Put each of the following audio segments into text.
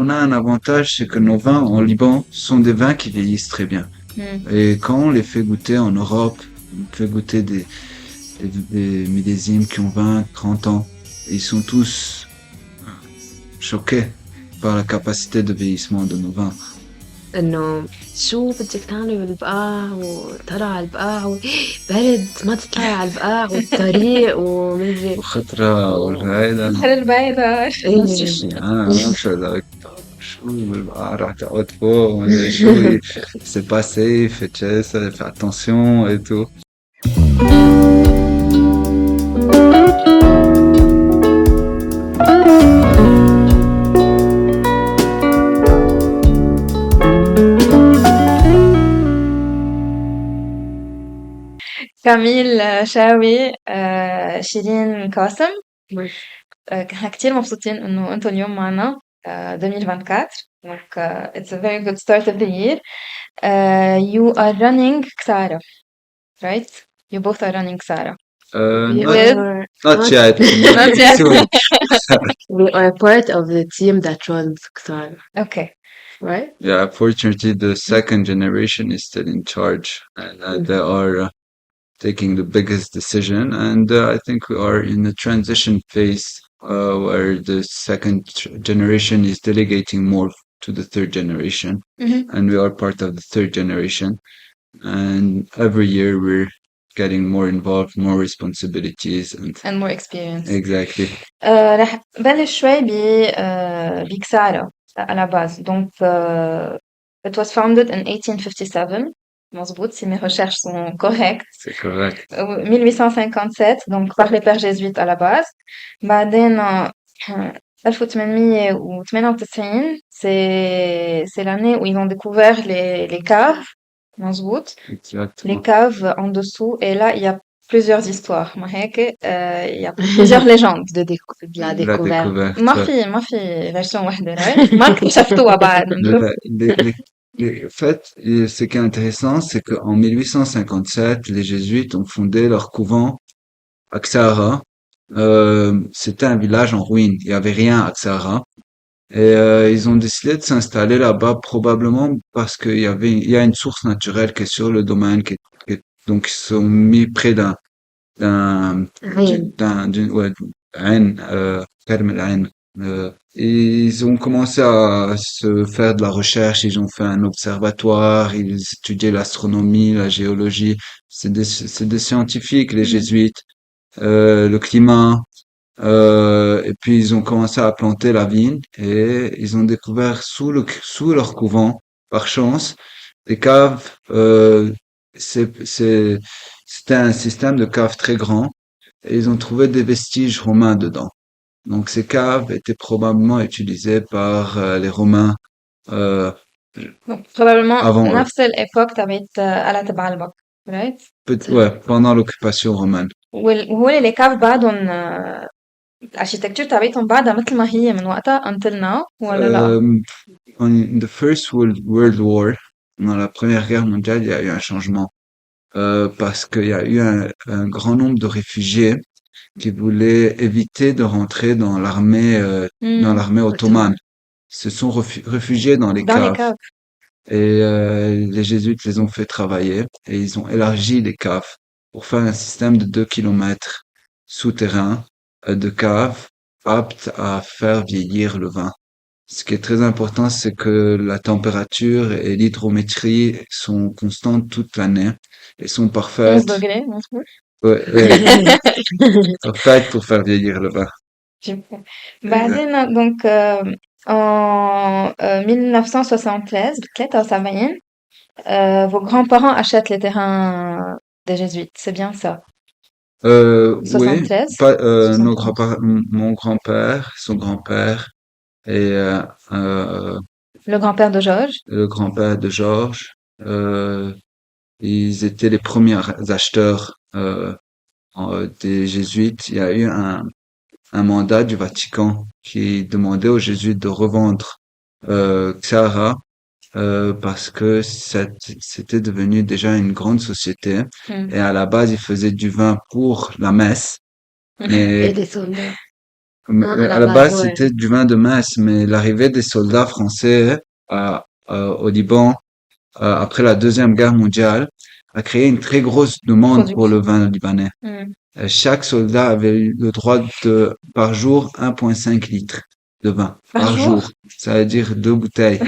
on a un avantage, c'est que nos vins en Liban sont des vins qui vieillissent très bien. Hmm. Et quand on les fait goûter en Europe, on fait goûter des millésimes qui ont 20, 30 ans, et ils sont tous choqués par la capacité de vieillissement de nos vins. انه شو بدك تعملي بالبقاع وطلع على البقاع برد ما تطلعي على البقاع والطريق ومدري وخطرة والهيدا البحر البيضاء. مش هذاك شو راح تقعد فوق ومدري شو c'est pas safe et tu sais, fais attention et tout. كميل شاوي، شيرين قاسم. احنا كتير مبسوطين انه انتوا اليوم معنا 2024. Donc, it's a very good start of the year. You are running Ksara, right? You both are running Ksara. we Yes. are Not yet. Not yet. Soon. we are part of the team that runs Qatar, Okay. right? Yeah, fortunately, the second generation is still in charge, and they are taking the biggest decision. And I think we are in the transition phase where the second generation is delegating more to the third generation, Mhm. and we are part of the third generation. And every year we're getting more involved, more responsibilities, and And more experience. exactly. رح بلش شوي بكسارة à la base. Donc, it was founded in 1857. مظبوط, si mes recherches sont correctes. C'est correct. 1857, donc par les pères jésuites à la base. بعدين 1898, c'est l'année où ils ont découvert les caves. مظبوط. Les Exactement. caves en dessous. Et là, il y a plusieurs histoires. ما هيك il y a plusieurs légendes. de la La découverte. découverte. ما في version واحدة, right? ما اكتشفتوها بعد. En fait, ce qui est intéressant, c'est qu'en 1857, les jésuites ont fondé leur couvent à Ksara. C'était un village en ruine. Il y avait rien à Ksara. Et ils ont décidé de s'installer là-bas probablement parce il y a une source naturelle qui est sur le domaine, donc ils se sont mis près d'un, عين. ouais, Ain, Kerm el Ain. Ils ont commencé à se faire de la recherche, ils ont fait un observatoire, ils étudiaient l'astronomie, la géologie. C'est des scientifiques, les jésuites, le climat. Et puis ils ont commencé à planter la vigne et ils ont découvert sous leur couvent, par chance, des caves. C'était un système de caves très grand et ils ont trouvé des vestiges romains dedans. Donc ces caves étaient probablement utilisées par les Romains Donc, probablement avant eux. نفس الإيبوك تبعت قلعة بعلبك, right? Ouais, pendant l'occupation romaine. وهول les caves بعدهم الاركيتكتشر تبعتهم بعدها مثل ما هي من وقتها until now ولا لا؟ In the First World War, dans la Première Guerre mondiale, il y a eu un changement. Parce qu'il y a eu un grand nombre de réfugiés qui voulaient éviter de rentrer dans l'armée ottomane. Ils se sont réfugiés dans les Dans les caves. caves. Et les jésuites les ont fait travailler et ils ont élargi les caves pour faire un système de 2 kilomètres souterrain de caves aptes à faire vieillir le vin. Ce qui est très important, c'est que la température et l'hydrométrie sont constantes toute l'année et sont 11 parfaites, degrés, مظبوط. parfaites pour faire vieillir le vin. بعدين donc en 1973 73 vos grands-parents achètent les terrains des jésuites, c'est bien ça? Oui, 73? nos grands-parents, mon grand-père, son grand-père et Le grand-père de Georges? le grand-père de Georges, ils étaient les premiers acheteurs des jésuites. Il y a eu un mandat du Vatican qui demandait aux jésuites de revendre Xara parce que c'était devenu déjà une grande société et à la base ils faisaient du vin pour la messe Et et des soldats. Mais, Ah, à la là-bas, base, ouais. c'était du vin de messe, mais l'arrivée des soldats français au Liban après la Deuxième Guerre mondiale a créé une très grosse demande pour le Production. vin libanais. Hmm. Chaque soldat avait eu le droit de, par jour, 1,5 litres de vin Par par jour? jour. Ça veut dire 2 bouteilles.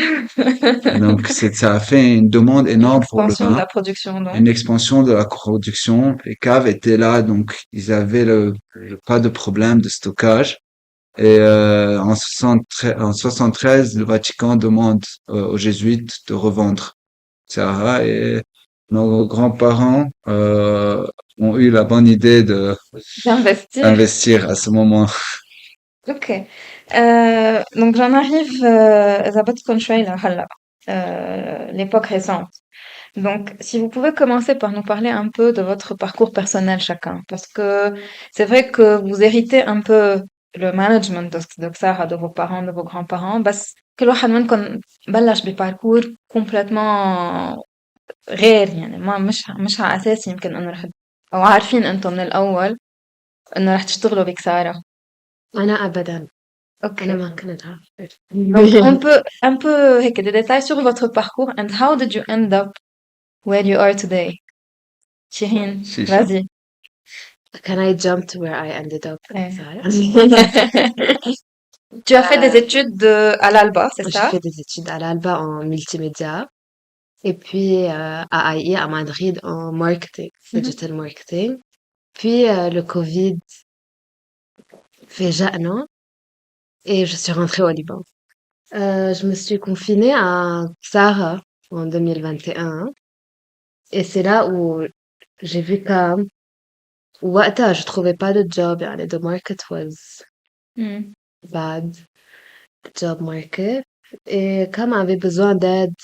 Donc, ça a fait une demande Une énorme pour le expansion de vin, la production, donc. une expansion de la production. Les caves étaient là, donc ils avaient pas de problème de stockage. Et en 73, le Vatican demande aux jésuites de revendre Sahara et nos grands-parents ont eu la bonne idée de D'investir. investir à ce moment. Ok. Donc j'en arrive à Zabot Control, l'époque récente. Donc, si vous pouvez commencer par nous parler un peu de votre parcours personnel chacun, parce que c'est vrai que vous héritez un peu le management de Xara, de vos parents, de vos grands-parents, بس كل واحد منكم بلش بباركور complètement غير يعني ما مش على أساس يمكن إنه رح أو عارفين أنتم من الأول إنه رح تشتغلوا بكسارة. أنا أبدا أنا Ok. ما كنت عارفة. Donc, un peu هيك des détails sur votre parcours and how did you end up where you are today? Chirine, Chiche. vas-y. Can I jump to where I ended up? Ouais. Sarah? Tu as fait des études à l'Alba, c'est J'ai ça? fait des études à l'Alba en multimédia et puis à AI à Madrid en marketing, Mhm. digital marketing. Puis le Covid fait non et je suis rentrée au Liban. Je me suis confinée à Xara en 2021 et c'est là où j'ai vu que وقتها je trouvais pas de job يعني the market was Hmm. bad, the job market et comme avait besoin d'aide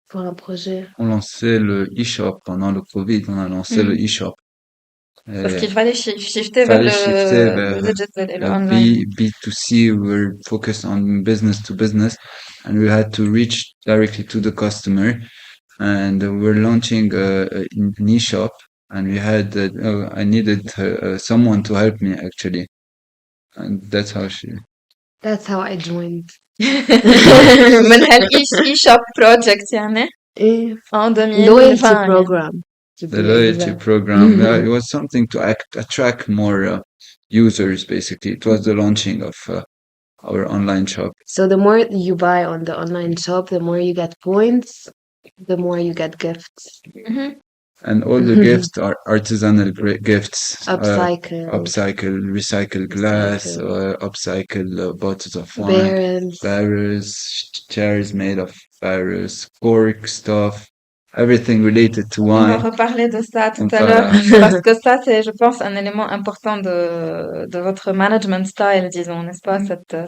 pour un projet. On lançait le e-shop pendant le Covid, on a lancé le Hmm. e-shop. Parce Et qu'il fallait shifter vers fallait shifter le vers digital et le online. B2C. We were focused on business to business and we had to reach directly to the customer. And we're launching an e-shop and I needed someone to help me actually. And that's how she, That's how I joined. من هال e-shop project يعني Et en loyalty 2020 يعني. program, to the be loyalty exact. program. It was something to attract more users, basically. It was the launching of our online shop. So the more you buy on the online shop, the more you get points, the more you get gifts. Mhm. And all the gifts are artisanal gifts, Upcycle, upcycle, recycle glass, recycle, upcycle bottles of wine, barrels. barrels, chairs made of barrels, cork stuff, everything related to On va wine. reparler de ça tout à l'heure Voilà. parce que ça, c'est, je pense, un élément important de votre management style, disons, n'est-ce pas?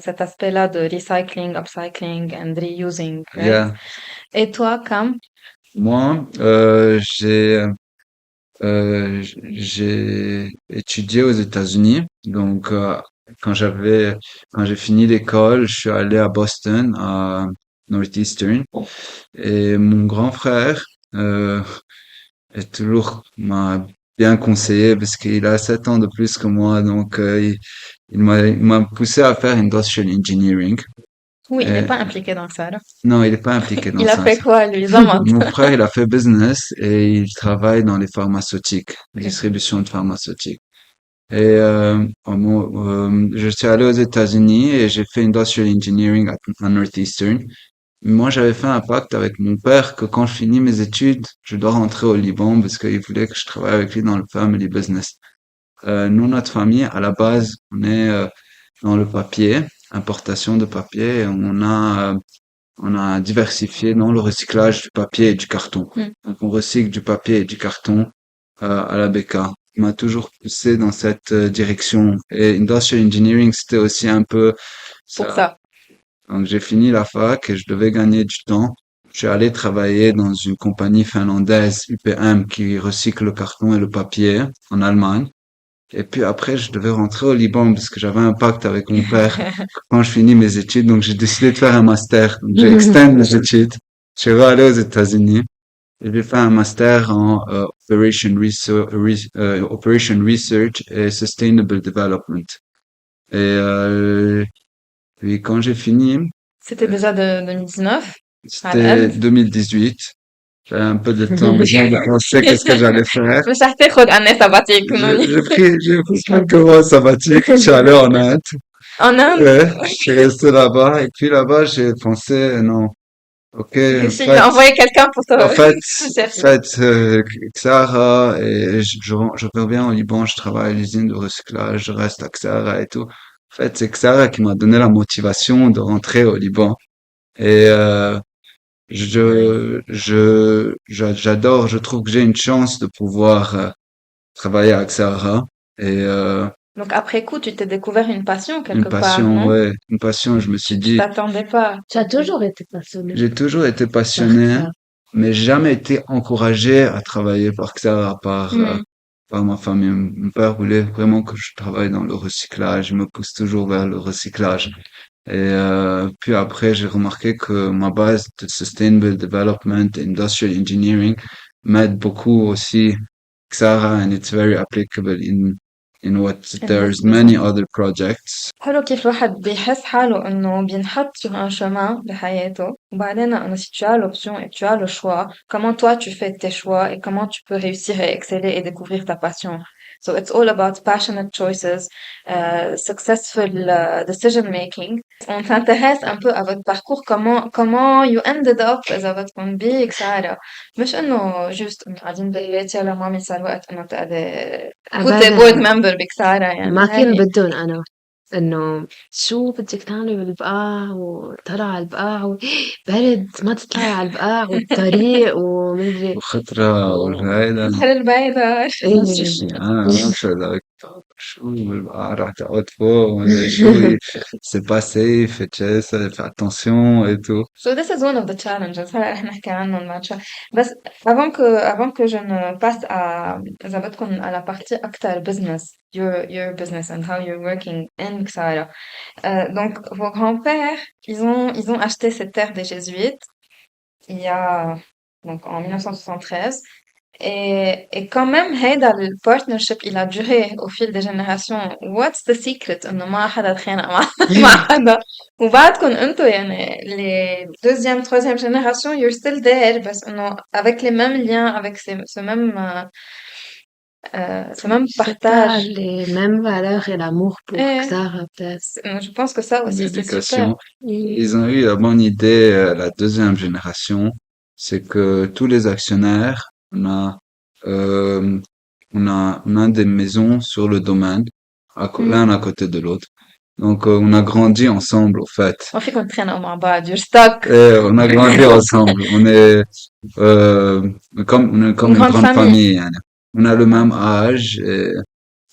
Cet aspect-là de recycling, upcycling and reusing, right? Yeah. Et toi, Cam? Moi, j'ai étudié aux États-Unis. Donc, quand j'ai fini l'école, je suis allé à Boston, à Northeastern. Et mon grand frère, m'a bien conseillé parce qu'il a 7 ans de plus que moi. Donc, il m'a poussé à faire industrial engineering. Oui, il n'est Et, pas impliqué dans ça, là. non, il est pas impliqué dans Il a ça. fait quoi, lui? Zamant. Mon frère, il a fait business et il travaille dans les pharmaceutiques, Ok. distribution de pharmaceutiques. Et je suis allé aux États-Unis et j'ai fait industrial engineering à Northeastern. Moi, j'avais fait un pacte avec mon père que quand je finis mes études, je dois rentrer au Liban parce qu'il voulait que je travaille avec lui dans le family business. Nous, notre famille, à la base, on est dans le papier, importation de papier, et on a diversifié dans le recyclage du papier et du carton. Hmm. Donc, on recycle du papier et du carton à la BK. Il m'a toujours poussé dans cette direction. Et Industrial Engineering, c'était aussi un peu Pour ça. ça. Donc, j'ai fini la fac et je devais gagner du temps. Je suis allé travailler dans une compagnie finlandaise, UPM, qui recycle le carton et le papier en Allemagne. Et puis après, je devais rentrer au Liban parce que j'avais un pacte avec mon père quand je finis mes études. Donc, j'ai décidé de faire un master. Donc, j'ai extend mes études. Je suis allé aux États-Unis et j'ai fait un master en Operation Research et Sustainable Development. Et puis quand j'ai fini, C'était déjà de 2019 à c'était الأقل. 2018. J'avais un peu de temps, besoin de penser qu'est-ce que j'allais faire. مش رح تاخد année sabbatique نوني. J'ai pris quelques mois sabbatiques. Je suis allé en Inde. En Inde, Ouais, je suis resté là-bas. Et puis là-bas, j'ai pensé, non, ok, il a envoyé quelqu'un pour te en fait, chercher. Xara, et je reviens au Liban, je travaille à l'usine de recyclage, je reste à Xara et tout. En fait, c'est Xara qui m'a donné la motivation de rentrer au Liban. Et j'adore, je trouve que j'ai une chance de pouvoir travailler à Xara. Et Donc après coup, tu t'es découvert une passion une quelque part, passion, non? ouais, une passion. Je me suis Tu dit, t'attendais pas. Tu as toujours été passionné j'ai toujours été par passionné, ça. mais jamais été encouragé à travailler par Xara, Hmm. par ma famille. Mon père voulait vraiment que je travaille dans le recyclage. Il me pousse toujours vers le recyclage. Et puis après, j'ai remarqué que ma base de Sustainable Development, Industrial Engineering m'aide beaucoup aussi, Xara, and it's very applicable in what In this there's many business. other projects. حلو كيف الواحد بيحس حاله انه بينحط sur un chemin بحياته وبعدين انه si tu as l'option et tu as le choix, comment toi tu fais tes choix et comment tu peux réussir et exceller et découvrir ta passion. So it's all about passionate choices, successful decision making. On s'intéresse un peu à votre parcours, comment you ended up إذا بدكم بكسارة. مش إنه just إنه قاعدين بالبيت يلا مامي صار وقت إنه تكوني board أبدا member بكسارة يعني ما كان هاي. بدهم أنا إنه شو بدك تعملي بالبقاع وطلع على البقاع برد ما تطلعي على البقاع والطريق ومدري وخطرة والهيدا بحر البيضاء. نفس إيه الشيء أنا ما بعرف شو راح تقعد فوق ولا شو c'est pas safe et tu sais, ça fait attention et tout. So this is one of the challenges. هلا رح نحكي عنهم بعد شوي. بس avant que je ne passe à إذا بدكم à la partie أكتر business, your business and how you're working in Ksara. Donc vos grands-pères, ils ont acheté cette terre des Jésuites il y a donc en 1973. Et quand même هيدا البارتنرشيب il a duré au fil des générations. What's the secret إنه ما حدا اتخانق مع مع حدا وبعدكم انتوا يعني les deuxième troisième génération you're still there بس إنه avec les mêmes liens avec ce même Je sais pas, partage. les mêmes valeurs et l'amour pour Et Xara peut-être. je pense que ça aussi c'est super. L'éducation. Ils ont eu la bonne idée, la deuxième génération, c'est que tous les actionnaires, euh, on a des maisons sur le domaine, l'un à côté de l'autre. Donc, on a grandi ensemble, au fait. ما فيكم تتخانقوا مع بعض you're stuck. Et on a grandi ensemble. On est Une comme une grande grande famille. famille, يعني. On a le même âge et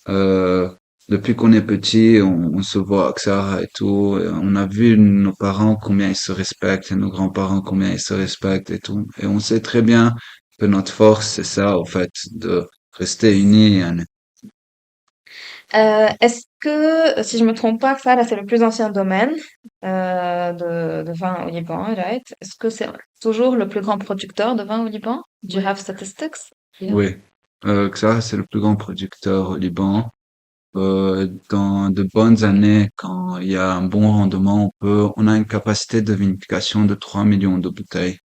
euh, depuis qu'on est petit, on se voit avec ça et tout. Et on a vu nos parents combien ils se respectent et nos grands-parents combien ils se respectent et tout. Et on sait très bien que notre force, c'est ça, au fait, de rester unis. يعني. Est-ce que, si je me trompe pas, ça, là, c'est le plus ancien domaine de vin au Liban, right? Est-ce que c'est toujours le plus grand producteur de vin au Liban? Do you Ouais, have statistics? yeah. Oui, Xara, c'est le plus grand producteur au Liban. Dans de bonnes années, quand il y a un bon rendement, on a une capacité de vinification de 3 millions de bouteilles.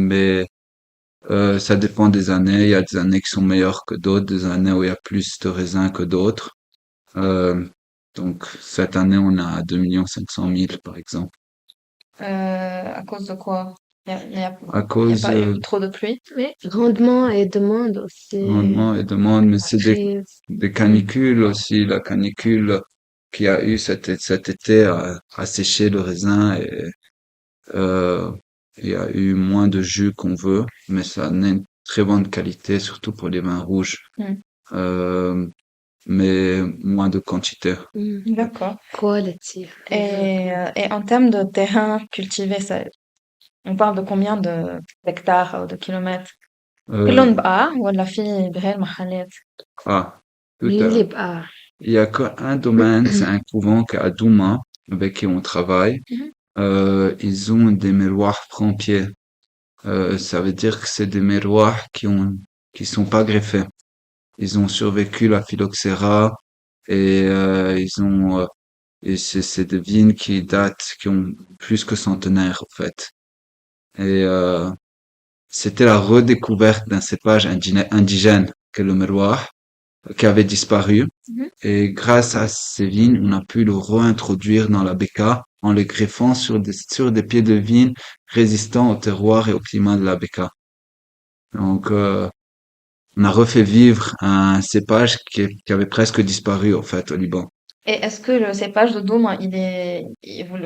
Mais ça dépend des années. Il y a des années qui sont meilleures que d'autres, des années où il y a plus de raisins que d'autres. Euh, donc cette année, on a 2 500 000 par exemple. À cause de quoi? À Y a cause pas eu trop de pluie? Mais rendement et demande aussi, rendement et demande, mais c'est crise. des canicules aussi. La canicule qu'il y a eu cet été a séché le raisin et euh, il y a eu moins de jus qu'on veut, mais ça a une très bonne qualité, surtout pour les vins rouges. Hmm. Euh, mais moins de quantité. D'accord. Quality. Et en termes de terrain cultivé, ça, on parle de combien d'hectares ou de kilomètres? Euh, كلهم بقى ولا في بهاي المحلات؟ ah, tout مين اللي à, بقى il y a qu'un domaine, c'est un couvent qui est à Douma, avec qui on travaille. Mhm. Ils ont des miroirs francs-pieds. Ça veut dire que c'est des miroirs qui sont pas greffés. Ils ont survécu la phylloxéra Et et c'est des vignes qui ont plus que centenaire en fait. Et c'était la redécouverte d'un cépage indigène que le Merlot, qui avait disparu. Mhm. Et grâce à ces vignes, on a pu le réintroduire dans la BK en le greffant sur des pieds de vigne résistants au terroir et au climat de la BK. Donc, on a refait vivre un cépage qui avait presque disparu, en fait, au Liban. Et est-ce que le cépage de Doum,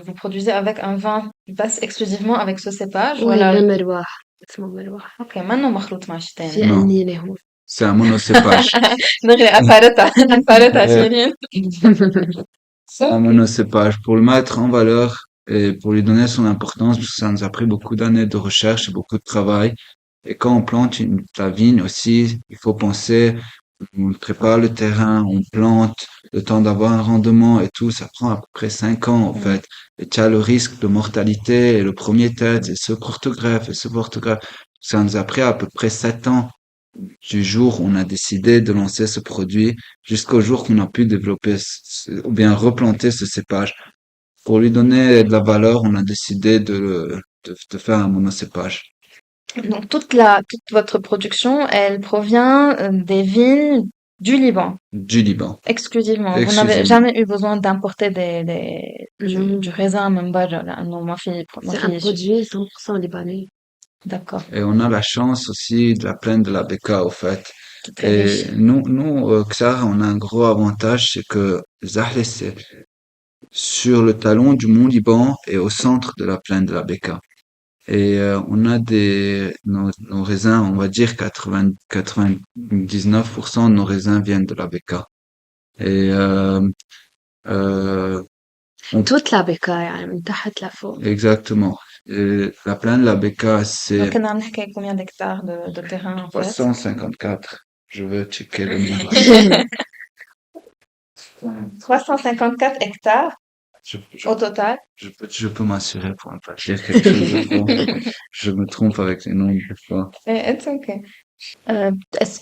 vous produisez avec un vin qui passe exclusivement avec ce cépage? Oui, Voilà. le مروح اسمه مروح Ok, maintenant, مخلوط مع شي تاني. في Non, قنينة هون. c'est un monocépage. دغري أثارتها أثارتها Euh, شيرين. c'est un monocépage. Pour le mettre en valeur et pour lui donner son importance, parce que ça nous a pris beaucoup d'années de recherche et beaucoup de travail. Et quand on plante la vigne aussi, il faut penser, on prépare le terrain, on plante, le temps d'avoir un rendement et tout, ça prend à peu près 5 ans, en Mm. fait. Et tu as le risque de mortalité, et le premier test, et ce porte-greffe, et ce porte-greffe. Ça nous a pris à peu près 7 ans du jour où on a décidé de lancer ce produit jusqu'au jour qu'on a pu développer ou bien replanter ce cépage. Pour lui donner de la valeur, on a décidé de faire un monocépage Donc, toute votre production, elle provient des vignes du Liban, du Liban, exclusivement. Vous n'avez exclusivement. jamais eu besoin d'importer du Non, raisin, même pas, non, ma c'est un fille, produit 100% libanais. d'accord, Et on a la chance aussi de la plaine de la Beka, au fait. qui est très Et riche. Ksar, on a un gros avantage, c'est que Zahle, c'est sur le talon du mont Liban et au centre de la plaine de la Beka. Et on a nos raisins, on va dire 99% de nos raisins viennent de la Beka. Et euh, toute la بكا يعني من تحت لفوق. exactement. Et la plaine de la Beka, Donc, c'est on a نحكي combien d'hectares de terrain, en fait? 354. Je veux checker le numéro. 354 hectares Je, je, au total. je peux m'assurer pour ne pas dire quelque chose de faux. Je me trompe avec les nombres des fois. It's okay. Est-ce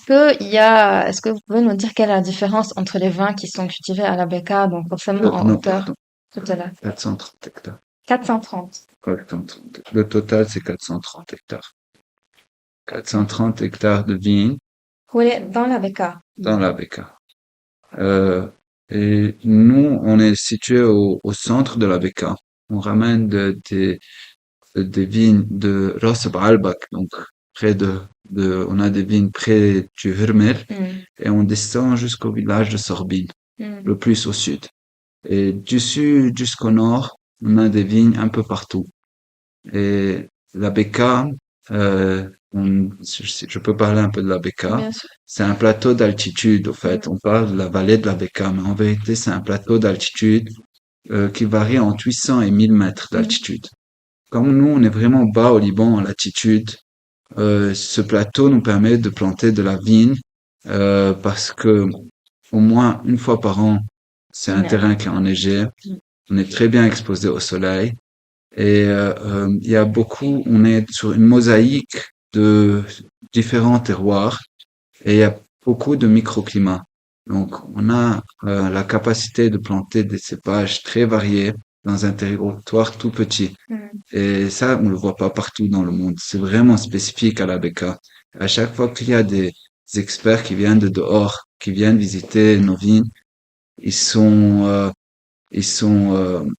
que vous pouvez nous dire quelle est la différence entre les vins qui sont cultivés à la Becca, donc forcément en Non, hauteur, pardon. tout à l'heure? 430 hectares. 430. 430. Le total, c'est 430 hectares. 430 hectares de vignes Roulé dans la Becca. dans la Beka. Euh, et nous, on est situé au centre de la Beka. On ramène des vignes de Ras Albac, donc on a des vignes près du Hurmel, Mm, et on descend jusqu'au village de Sorbine, mm, le plus au sud. Et du sud jusqu'au nord, on a des vignes un peu partout. Et la Beka, je peux parler un peu de la Beka. bien sûr. C'est un plateau d'altitude, au Mm, fait. On parle de la vallée de la Beka, mais en vérité, c'est un plateau d'altitude qui varie entre 800 et 1000 mètres mm, d'altitude. Comme nous, on est vraiment bas au Liban en latitude, ce plateau nous permet de planter de la vigne parce que au moins une fois par an, c'est un génial. terrain qui est enneigé. Mm, On est très bien exposé au soleil et il y a beaucoup. On est sur une mosaïque de différents terroirs et il y a beaucoup de microclimats. Donc, on a la capacité de planter des cépages très variés dans un territoire tout petit. mm. Et ça, on le voit pas partout dans le monde. C'est vraiment spécifique à la BK. À chaque fois qu'il y a des experts qui viennent de dehors, qui viennent visiter nos vignes, ils sont, euh, ils sont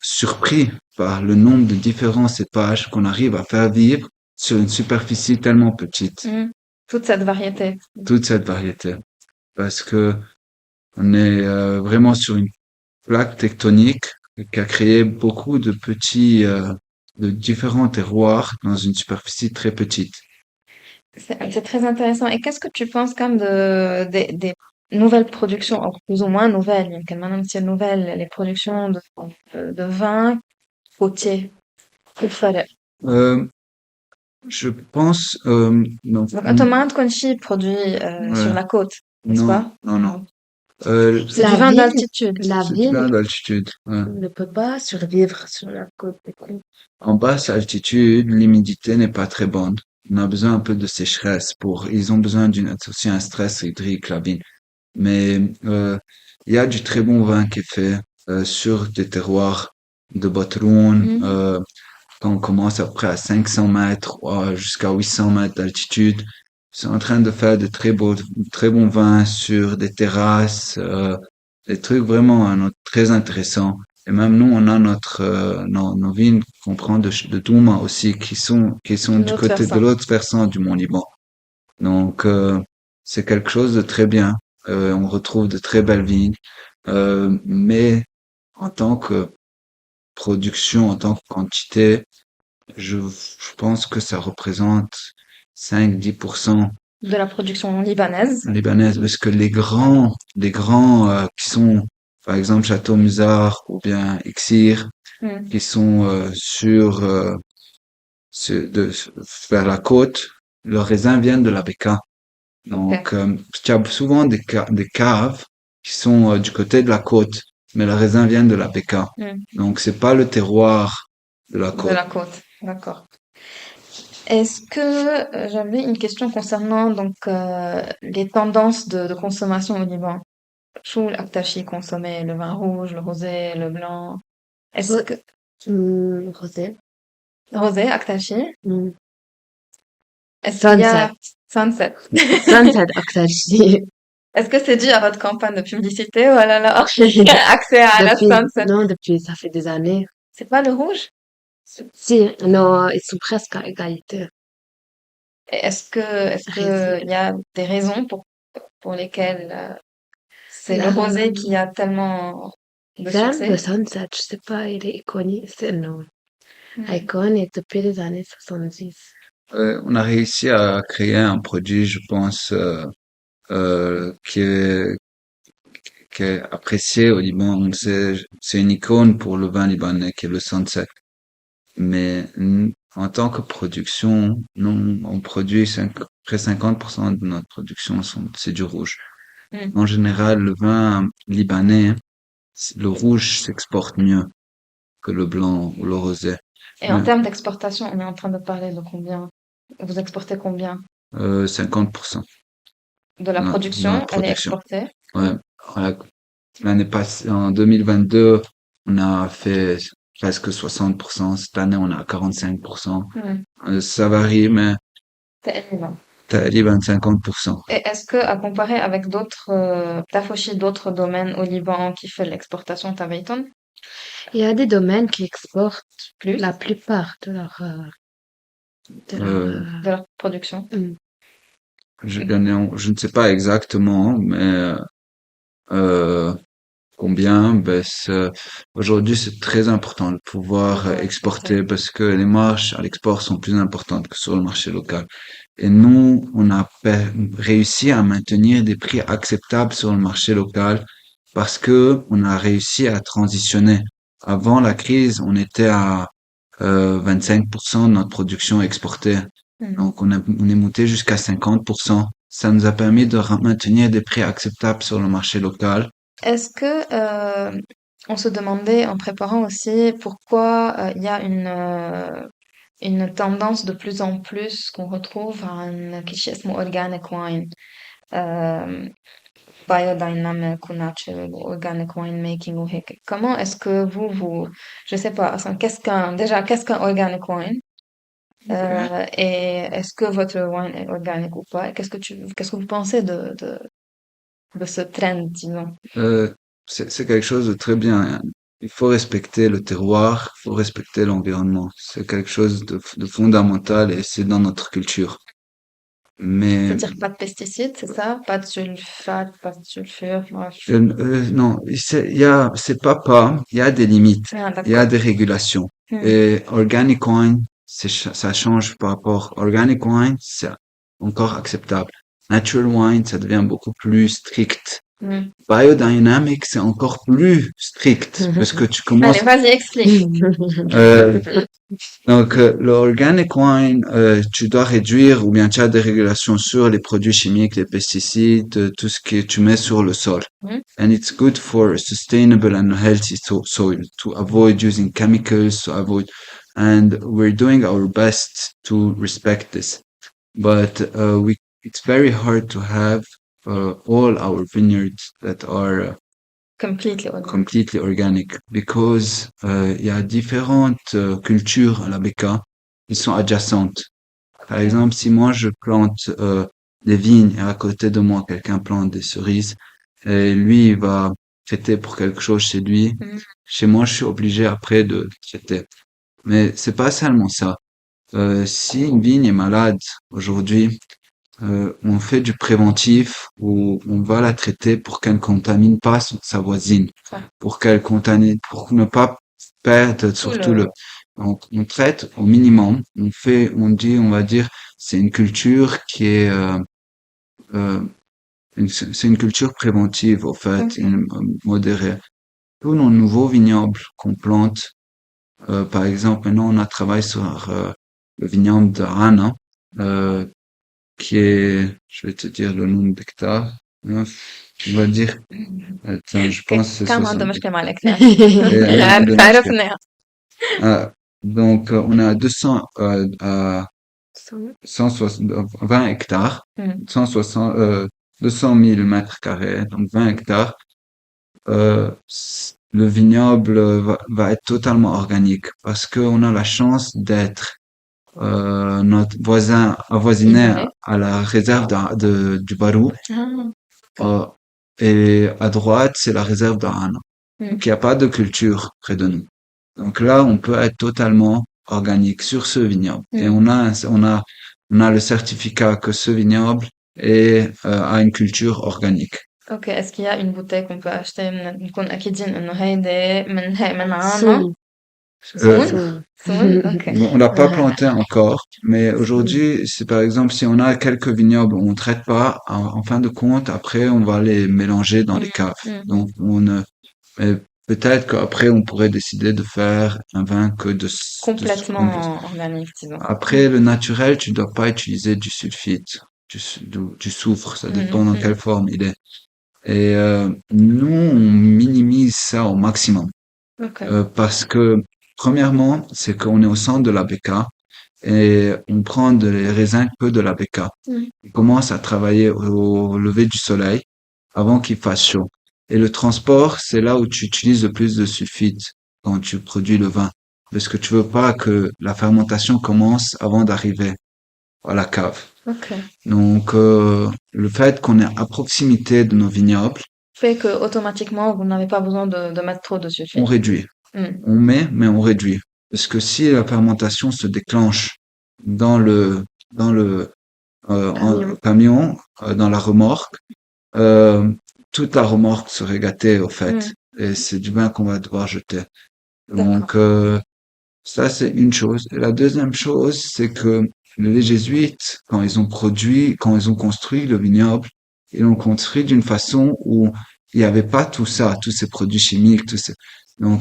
surpris par le nombre de différents cépages qu'on arrive à faire vivre sur une superficie tellement petite. Mm. Toute cette variété. Toute cette variété, parce que on est vraiment sur une plaque tectonique qui a créé beaucoup de de différents terroirs dans une superficie très petite. C'est très intéressant. Et qu'est-ce que tu penses quand même des nouvelles productions, ou plus ou moins nouvelles, يمكن maintenant c'est nouvelles, les productions de vin côtier, في الفرق. Euh, je pense, non, Donc, انتم ما عندكم شيء produit sur ouais, la côte, n'est-ce non, pas? non, non. Non. C'est C'est du La vin ville, d'altitude. la c'est du vin ville d'altitude. Ouais. ne peut pas survivre sur la côte. En basse altitude, l'humidité n'est pas très bonne. On a besoin un peu de sécheresse ils ont besoin aussi un stress hydrique, la vigne. Mais Il y a du très bon vin qui est fait sur des terroirs de Botrougne. Mhm. Quand on commence après à 500 mètres jusqu'à 800 mètres d'altitude, ils sont en train de faire de très bons vins sur des terrasses, des trucs vraiment très intéressants. Et même nous, on a nos vignes qu'on prend de Douma aussi, qui sont Une du autre côté de versant. l'autre versant du Mont Liban. Donc, c'est quelque chose de très bien. On retrouve de très belles vignes. Mais en tant que production, en tant que quantité, je pense que ça représente 5-10% De la production libanaise. libanaise, parce que les grands qui sont, par exemple, Château Musard ou bien Ixir, Mhm. qui sont vers la côte, leurs raisins viennent de la Béka. Ok. Donc, il y a souvent des caves qui sont du côté de la côte, mais les raisins viennent de la Béka. Mhm. Donc, c'est pas le terroir de la De la côte. côte. D'accord. Est-ce que j'avais une question concernant donc les tendances de consommation au Liban? شو الأكتر شي consommé? Le vin rouge, le rosé, le blanc? Est-ce Ro- que Rosé. rosé أكتر شي? Hmm. Est-ce qu'il y Sunset. a sunset? Sunset أكتر شيء. Est-ce que c'est dû à votre campagne de publicité? Oh là là, accès à la sunset. Non, depuis, ça fait des années. C'est pas le rouge? Si, non, ils sont presque à égalité. Et est-ce que il y a des raisons pour lesquelles c'est le rosé Euh, qui a tellement de J'aime le succès? sunset, je sais pas, il est iconique, c'est non, Hmm. iconique depuis les années 70. On a réussi à créer un produit, je pense, qui qui est apprécié au Liban. C'est une icône pour le vin libanais, qui est le Sunset. Mais en tant que production, nous, on produit près 50% de notre production, c'est du rouge. Hmm. En général, le vin libanais, le rouge s'exporte mieux que le blanc ou le rosé. Et en Mais, termes d'exportation, on est en train de parler de combien? Vous exportez combien? 50% De la de notre production, elle est production. exportée? Ouais. Voilà. L'année passée, en 2022, on a fait presque 60%. Cette année, on est à 45%. Hmm. Ça varie, mais تقريبا. t'as dit 50%. Et est-ce que, à comparer avec t'as aussi d'autres domaines au Liban qui fait l'exportation, t'avais Il y a des domaines qui exportent la plus plupart de leur, Euh, de la production? hmm. je ne sais pas exactement, mais euh, combien, aujourd'hui, c'est très important de pouvoir De exporter. exporter parce que les marges à l'export sont plus importantes que sur le marché local. Et nous, on a réussi à maintenir des prix acceptables sur le marché local parce que on a réussi à transitionner. Avant la crise, on était à 25% de notre production exportée. Hmm. Donc, on est monté jusqu'à 50%. Ça nous a permis de maintenir des prix acceptables sur le marché local. Est-ce que on se demandait en préparant aussi pourquoi il y a une tendance de plus en plus qu'on retrouve عن كيشي اسمه organic wine euh, biodynamic ou natural ou organic winemaking ou هيك. Comment est-ce que je sais pas, enfin, qu'est-ce qu'un organic wine? Et est-ce que votre wine est organique ou pas? Et qu'est-ce que vous pensez de ce trend, disons? Euh, c'est quelque chose de très bien. Il faut respecter le terroir, il faut respecter l'environnement. C'est quelque chose de fondamental et c'est dans notre culture. Mais C'est-à-dire pas de pesticides, c'est ça? Pas de sulfate, pas de sulfure, bref. non, il y a des limites, Ah, il y a d'accord. des régulations. Hmm. Et organic wine, ça change par rapport. Organic wine, c'est encore acceptable. Natural wine, ça devient beaucoup plus strict. Hmm. Biodynamic, c'est encore plus strict parce que tu Allez, commences. vas-y, explique. Euh, le organic wine, tu dois réduire ou bien tu as des régulations sur les produits chimiques, les pesticides, tout ce que tu mets sur le sol. Hmm. And it's good for a sustainable and healthy soil to avoid using chemicals, and we're doing our best to respect this. But it's very hard to have all our vineyards that are completely organic. completely organic because il y a différentes cultures à la Beka qui sont adjacentes. Par Ok. exemple, si moi je plante des vignes et à côté de moi quelqu'un plante des cerises et lui il va traiter pour quelque chose chez lui, Mhm. chez moi je suis obligé après de traiter. Mais c'est pas seulement ça. Si une vigne est malade aujourd'hui, on fait du préventif où on va la traiter pour qu'elle ne contamine pas sa voisine, Ça. pour qu'elle contamine, pour ne pas perdre Tout surtout le... donc on traite au minimum, on va dire, c'est une culture qui est, euh, c'est une culture préventive, au fait, Ok. modérée. Tous nos nouveaux vignobles qu'on plante, par exemple, maintenant on a travaillé sur le vignoble de Rana, euh, qui est, je vais te dire le nombre d'hectares, hein, on va dire, attends, je pense que c'est كان عنده 60. مشكلة مع الأكل. Et أنا عندي مشكلة. عرفنا. Donc, on a 120 hectares, Mhm. 160, 200 000 mètres carrés, donc 20 hectares. Le vignoble va être totalement organique parce qu'on a la chance d'être notre voisin avoisiné Isolé. à la réserve du Barou. Ah. Euh, et à droite, c'est la réserve d'Arana. Mhm. Donc, il n'y a pas de culture près de nous. Donc là, on peut être totalement organique sur ce vignoble. Et Mhm. on a le certificat que ce vignoble a une culture organique. Ok, est-ce qu'il y a une bouteille qu'on peut acheter نكون أكيدين إنه هيدي من عنا؟ Soon, Euh, Soon? soon. Soon? Ok. Bon, on l'a pas planté encore, mais Soon. aujourd'hui, c'est par exemple, si on a quelques vignobles où on traite pas, en fin de compte, après, on va les mélanger dans les Mhm. caves. Mhm. Donc, mais peut-être qu'après, on pourrait décider de faire un vin que Complètement organique, disons. Après, le naturel, tu dois pas utiliser du sulfite, du soufre, ça dépend dans Mhm. quelle forme il est. Et nous, on minimise ça au maximum. Ok. Parce que, premièrement, c'est qu'on est au centre de la BK et on prend des raisins que de la BK. Mhm. On commence à travailler au lever du soleil avant qu'il fasse chaud. Et le transport, c'est là où tu utilises le plus de sulfite quand tu produis le vin. Parce que tu veux pas que la fermentation commence avant d'arriver à la cave. Ok. Donc, le fait qu'on est à proximité de nos vignobles, Fait que automatiquement, vous n'avez pas besoin de mettre trop de on sulfite. réduit. Mhm. On met, mais on réduit. Parce que si la fermentation se déclenche dans dans le Camion. camion, dans la remorque, euh, toute la remorque serait gâtée au fait. Mhm. Et c'est du vin qu'on va devoir jeter. D'accord. Donc, ça c'est une chose. Et la deuxième chose, c'est que les jésuites, quand ils ont construit le vignoble, ils l'ont construit d'une façon où il n'y avait pas tout ça, tous ces produits chimiques, donc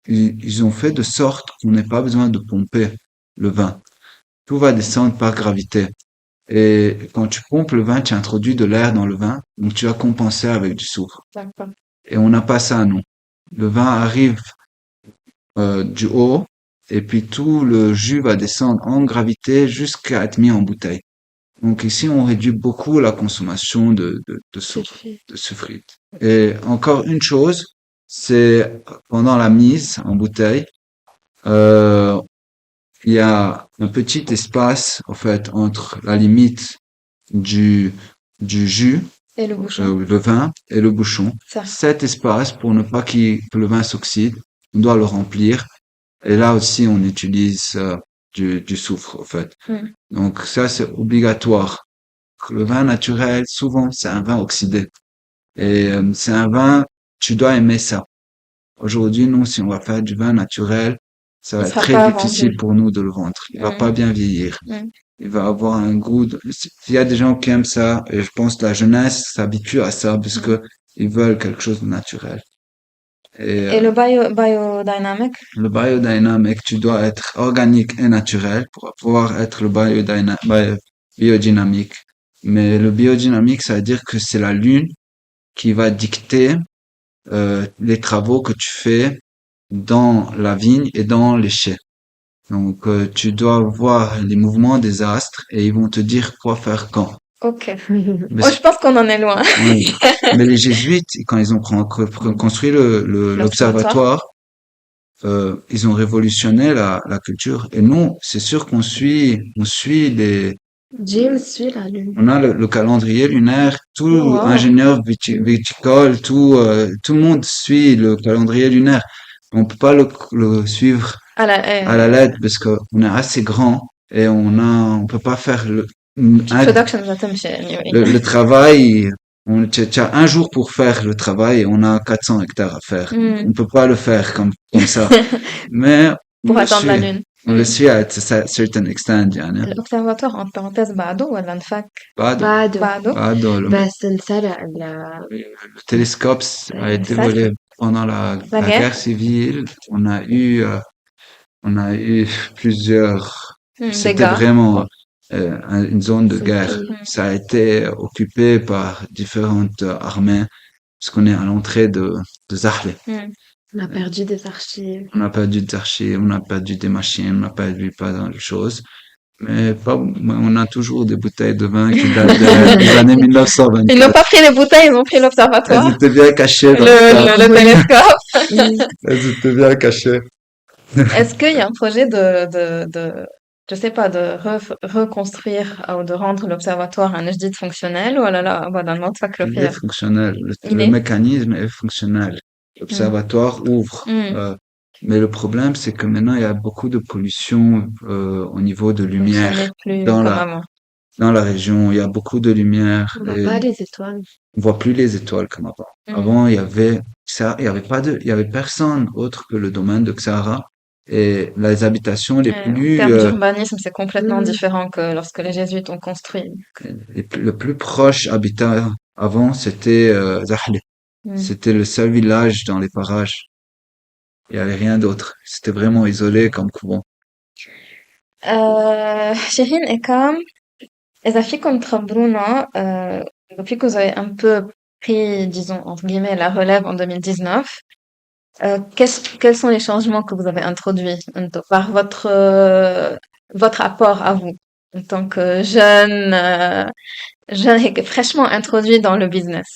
ils ont fait de sorte qu'on n'ait pas besoin de pomper le vin. Tout va descendre par gravité. Et quand tu pompes le vin, tu introduis de l'air dans le vin, donc tu vas compenser avec du soufre. D'accord. Et on n'a pas ça, nous. Le vin arrive du haut, et puis tout le jus va descendre en gravité jusqu'à être mis en bouteille. Donc ici, on réduit beaucoup la consommation de soufre, Sulfite. de sulfite. Et encore une chose, c'est pendant la mise en bouteille, euh, il y a un petit espace, en fait, entre la limite du, du jus, Et le bouchon? le vin et le bouchon. Ça. Cet espace, pour ne pas que le vin s'oxyde, on doit le remplir. Et là aussi, on utilise du soufre, en fait. Mhm. Donc ça, c'est obligatoire. Le vin naturel, souvent, c'est un vin oxydé. Et c'est un vin, tu dois aimer ça. Aujourd'hui, nous, si on va faire du vin naturel, ça Il va être sera très pas difficile vendu. pour nous de le vendre. Il va pas Mhm. bien vieillir. Mhm. Il va avoir un goût il y a des gens qui aiment ça, et je pense que la jeunesse s'habitue à ça parce Mhm. que ils veulent quelque chose de naturel. Et Et le biodynamic? le biodynamic, tu dois être organique et naturel pour pouvoir être le biodynamique. Mais le biodynamique, ça veut dire que c'est la lune qui va dicter les travaux que tu fais dans la vigne et dans les chais. Donc, tu dois voir les mouvements des astres et ils vont te dire quoi faire quand. Ok. Mais Oh, je pense qu'on en est loin. oui. Mais les jésuites, quand ils ont construit L'observatoire. l'observatoire, ils ont révolutionné la culture. Et nous, c'est sûr on suit James suit la lune. on a le calendrier lunaire, Oh, tout wow. ingénieur viticole, tout le monde suit le calendrier lunaire. On peut pas le suivre À la, à la lettre parce qu'on est assez grand et on peut pas faire production ذاتها anyway. le travail. Tu as un jour pour faire le travail et on a 400 hectares à faire. Hmm. On peut pas le faire comme ça. Mais on Pour le attendre la suit. lune. On le suit à a certain extent, يعني. L'observatoire, entre parenthèses, بعده ولا انفك؟ بعده بعده. بعده. بعده بس انسرق le télescope a été Ça, volé pendant la la guerre. guerre civile. On a eu plusieurs. Des C'était gars. vraiment une zone de guerre. C'était- Ça a été occupé par différentes armées parce qu'on est à l'entrée de Zahle. On a perdu des archives. On a perdu des archives, on a perdu des machines, on a perdu pas mal de choses. Mais on a toujours des bouteilles de vin qui datent des années Ils n'ont 1924. pas pris les bouteilles, ils ont pris Elles l'observatoire, étaient bien cachées dans le tas. le télescope. Elles étaient bien cachées. Est-ce qu'il y a un projet je sais pas, de reconstruire ou de rendre l'observatoire un جديد fonctionnel ou là là, voilà, non, ça que Il est fonctionnel. Le mécanisme est fonctionnel. L'observatoire ouvre. Hmm. Mais le problème, c'est que maintenant, il y a beaucoup de pollution au niveau de lumière Fonctionnait plus dans comme la avant. dans la région. Il y a beaucoup de lumière On voit et pas les étoiles. on voit plus les étoiles comme avant. Hmm. Avant, il y avait ça, il y avait personne autre que le domaine de Xara et les habitations les En plus termes d'urbanisme, c'est complètement Hmm. différent que lorsque les jésuites ont construit. le plus proche habitat avant, c'était Zahle. Hmm. C'était le seul village dans les parages. Il y avait rien d'autre. C'était vraiment isolé comme couvent. Chérine et Cam, إذا فيكم تخبرونا depuis que vous avez un peu pris, disons, entre guillemets, la relève en 2019, quels sont les changements que vous avez introduits par votre apport à vous en tant que jeune et fraîchement introduit dans le business?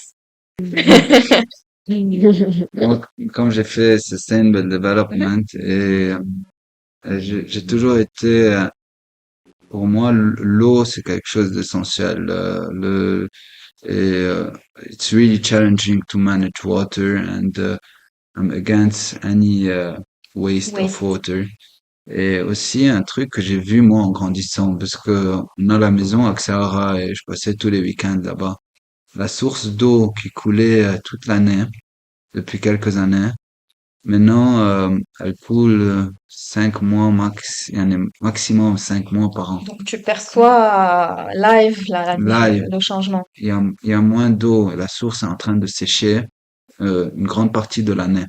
Moi, comme j'ai fait Sustainable Development et j'ai toujours été, pour moi, l'eau, c'est quelque chose d'essentiel. It's really challenging to manage water and I'm against any waste of Waste. water. Et aussi un truc que j'ai vu moi en grandissant, parce que on a la maison à Xara et je passais tous les week-ends là-bas. La source d'eau qui coulait toute l'année, depuis quelques années, maintenant elle coule 5 mois max, il y en a maximum 5 mois par an. Donc tu perçois live Là, le changement. il y a moins d'eau, la source est en train de sécher une grande partie de l'année.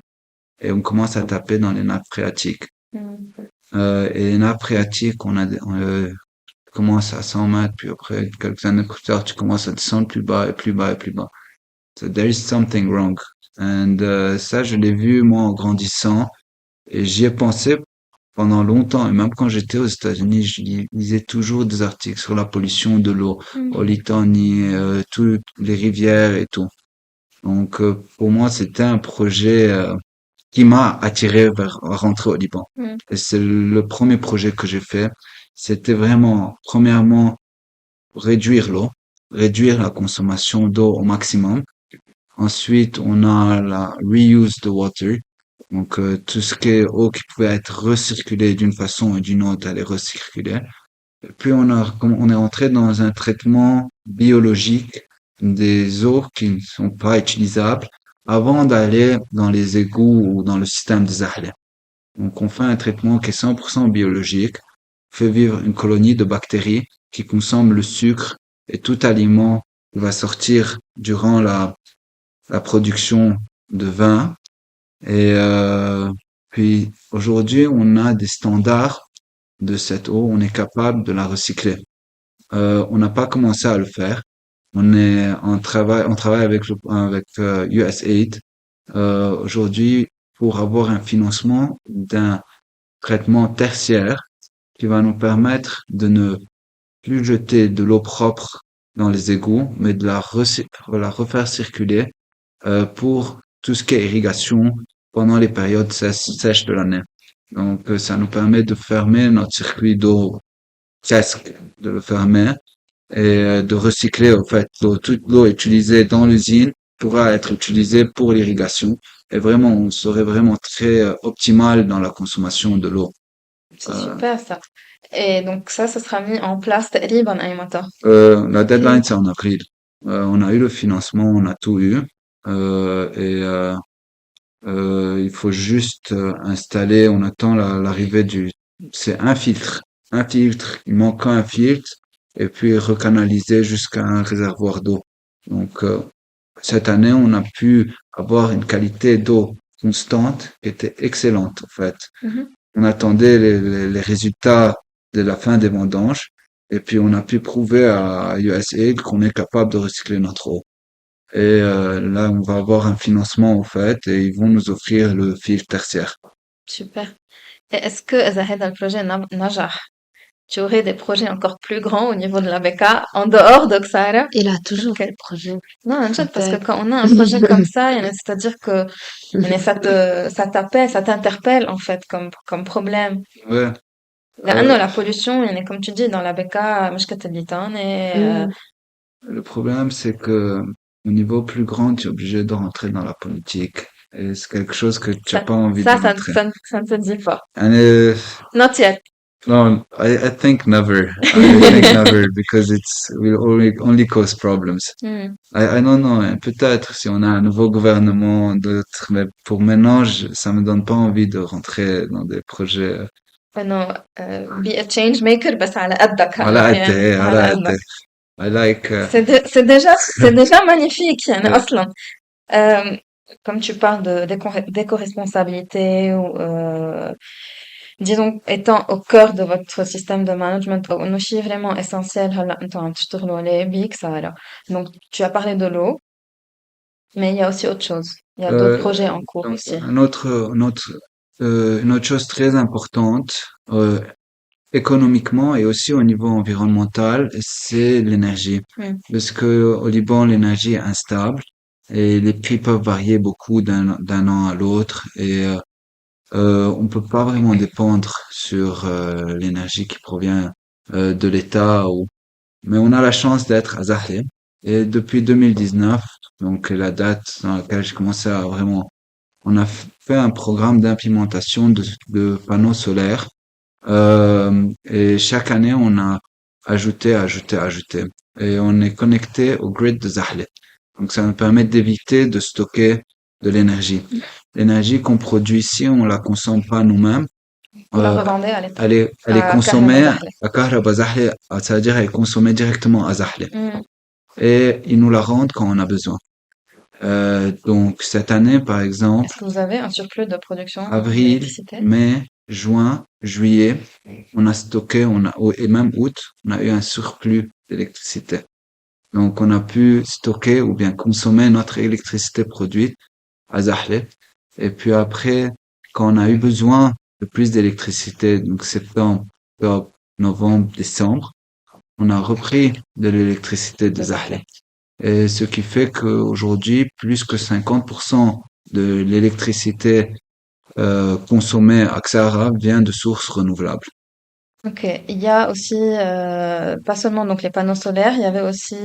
Et on commence à taper dans les nappes phréatiques. Et les nappes phréatiques, commence à 100 mètres, puis après, quelques années plus tard, tu commences à descendre plus bas et plus bas et plus bas. So there is something wrong. And ça, je l'ai vu, moi, en grandissant. Et j'y ai pensé pendant longtemps. Et même quand j'étais aux États-Unis, je lisais toujours des articles sur la pollution de l'eau, au Litani, toutes les rivières et tout. Donc, pour moi, c'était un projet qui m'a attiré vers rentrer au Liban. Et c'est le premier projet que j'ai fait. C'était vraiment, premièrement, réduire l'eau, réduire la consommation d'eau au maximum. Ensuite, on a la reuse de water. Donc, tout ce qui est eau qui pouvait être recirculée d'une façon ou d'une autre, elle est recirculée. Et puis, on est entré dans un traitement biologique des eaux qui ne sont pas utilisables avant d'aller dans les égouts ou dans le système des Zahle. Donc, on fait un traitement qui est 100% biologique, fait vivre une colonie de bactéries qui consomment le sucre et tout aliment qui va sortir durant la production de vin. Et puis aujourd'hui, on a des standards de cette eau, on est capable de la recycler. On n'a pas commencé à le faire. On travaille avec USAID aujourd'hui pour avoir un financement d'un traitement tertiaire qui va nous permettre de ne plus jeter de l'eau propre dans les égouts, mais de la refaire circuler pour tout ce qui est irrigation pendant les périodes sèches de l'année. Donc, ça nous permet de fermer notre circuit d'eau, presque, de le fermer et de recycler, en fait, toute l'eau utilisée dans l'usine pourra être utilisée pour l'irrigation. Et vraiment, on serait vraiment très optimal dans la consommation de l'eau. C'est Euh, super ça. Et donc ça sera mis en place تقريبا أي متى؟ la deadline, c'est en avril. On a eu le financement, on a tout eu. Et il faut juste installer, on attend l'arrivée c'est un filtre, il manque un filtre, et puis recanaliser jusqu'à un réservoir d'eau. Donc, cette année, on a pu avoir une qualité d'eau constante qui était excellente, en fait. Mhm. On attendait les résultats de la fin des vendanges, et puis on a pu prouver à USAID qu'on est capable de recycler notre eau. Et là, on va avoir un financement en fait, et ils vont nous offrir le fil tertiaire. Super. Et est-ce que إذا هذا البروجي نجح tu aurais des projets encore plus grands au niveau de la BK en dehors de Xara? Il a toujours Ok. des projets. Non, en fait, parce que Super. quand on a un projet comme ça, c'est-à-dire que ça t'appelle, ça t'interpelle en fait comme problème. Ouais, لأنه euh, la pollution, comme tu dis, dans la BK, مشكلة الليتان et Mm. le problème c'est que au niveau plus grand, tu es obligé de rentrer dans la politique. Et c'est quelque chose que tu n'as pas envie de rentrer. ça ne se dit pas. And Not yet. no, I think never. I think never because will only cause problems. Hmm. I don't know, hein, peut-être si on a un nouveau gouvernement, d'autres, mais pour maintenant, ça me donne pas envie de rentrer dans des projets. إنه be a change maker بس على قدك على هلا قد على على قدك. قد I like C'est déjà magnifique يعني euh, أصلا. Comme tu parles d'éco-responsabilité ou disons étant au cœur de votre système de management أو إنه شيء vraiment essentiel هلا أنتوا عم تشتغلوا عليه بيك سارة. Donc tu as parlé de l'eau, mais il y a aussi autre chose. Il y a d'autres projets en cours donc aussi. une autre chose très importante économiquement et aussi au niveau environnemental, c'est l'énergie. Hmm. Parce que au Liban, l'énergie est instable et les prix peuvent varier beaucoup d'un an à l'autre et on peut pas vraiment dépendre sur l'énergie qui provient de l'État mais on a la chance d'être à Zahle et depuis 2019, donc la date dans laquelle j'ai commencé à vraiment on a fait un programme d'implémentation de panneaux solaires et chaque année on a ajouté et on est connecté au grid de Zahle. Donc ça nous permet d'éviter de stocker de l'énergie. L'énergie qu'on produit ici, on la consomme pas nous-mêmes. Vous la revendez à l'État, Elle est à consommée Kahraman Zahle. à Kahraba Zahle, c'est-à-dire elle est consommée directement à Zahle. Hmm. Et ils nous la rendent quand on a besoin. Donc cette année, par exemple, Est-ce que vous avez un surplus de production avril, d'électricité? mai, juin, juillet, on a stocké, et même août, on a eu un surplus d'électricité. Donc on a pu stocker ou bien consommer notre électricité produite à Zahle. Et puis après, quand on a eu besoin de plus d'électricité, donc septembre, octobre, novembre, décembre, on a repris de l'électricité de Zahle. Et ce qui fait qu'aujourd'hui, plus que 50% de l'électricité consommée à Xara vient de sources renouvelables. Ok, il y a aussi, pas seulement donc les panneaux solaires, il y avait aussi,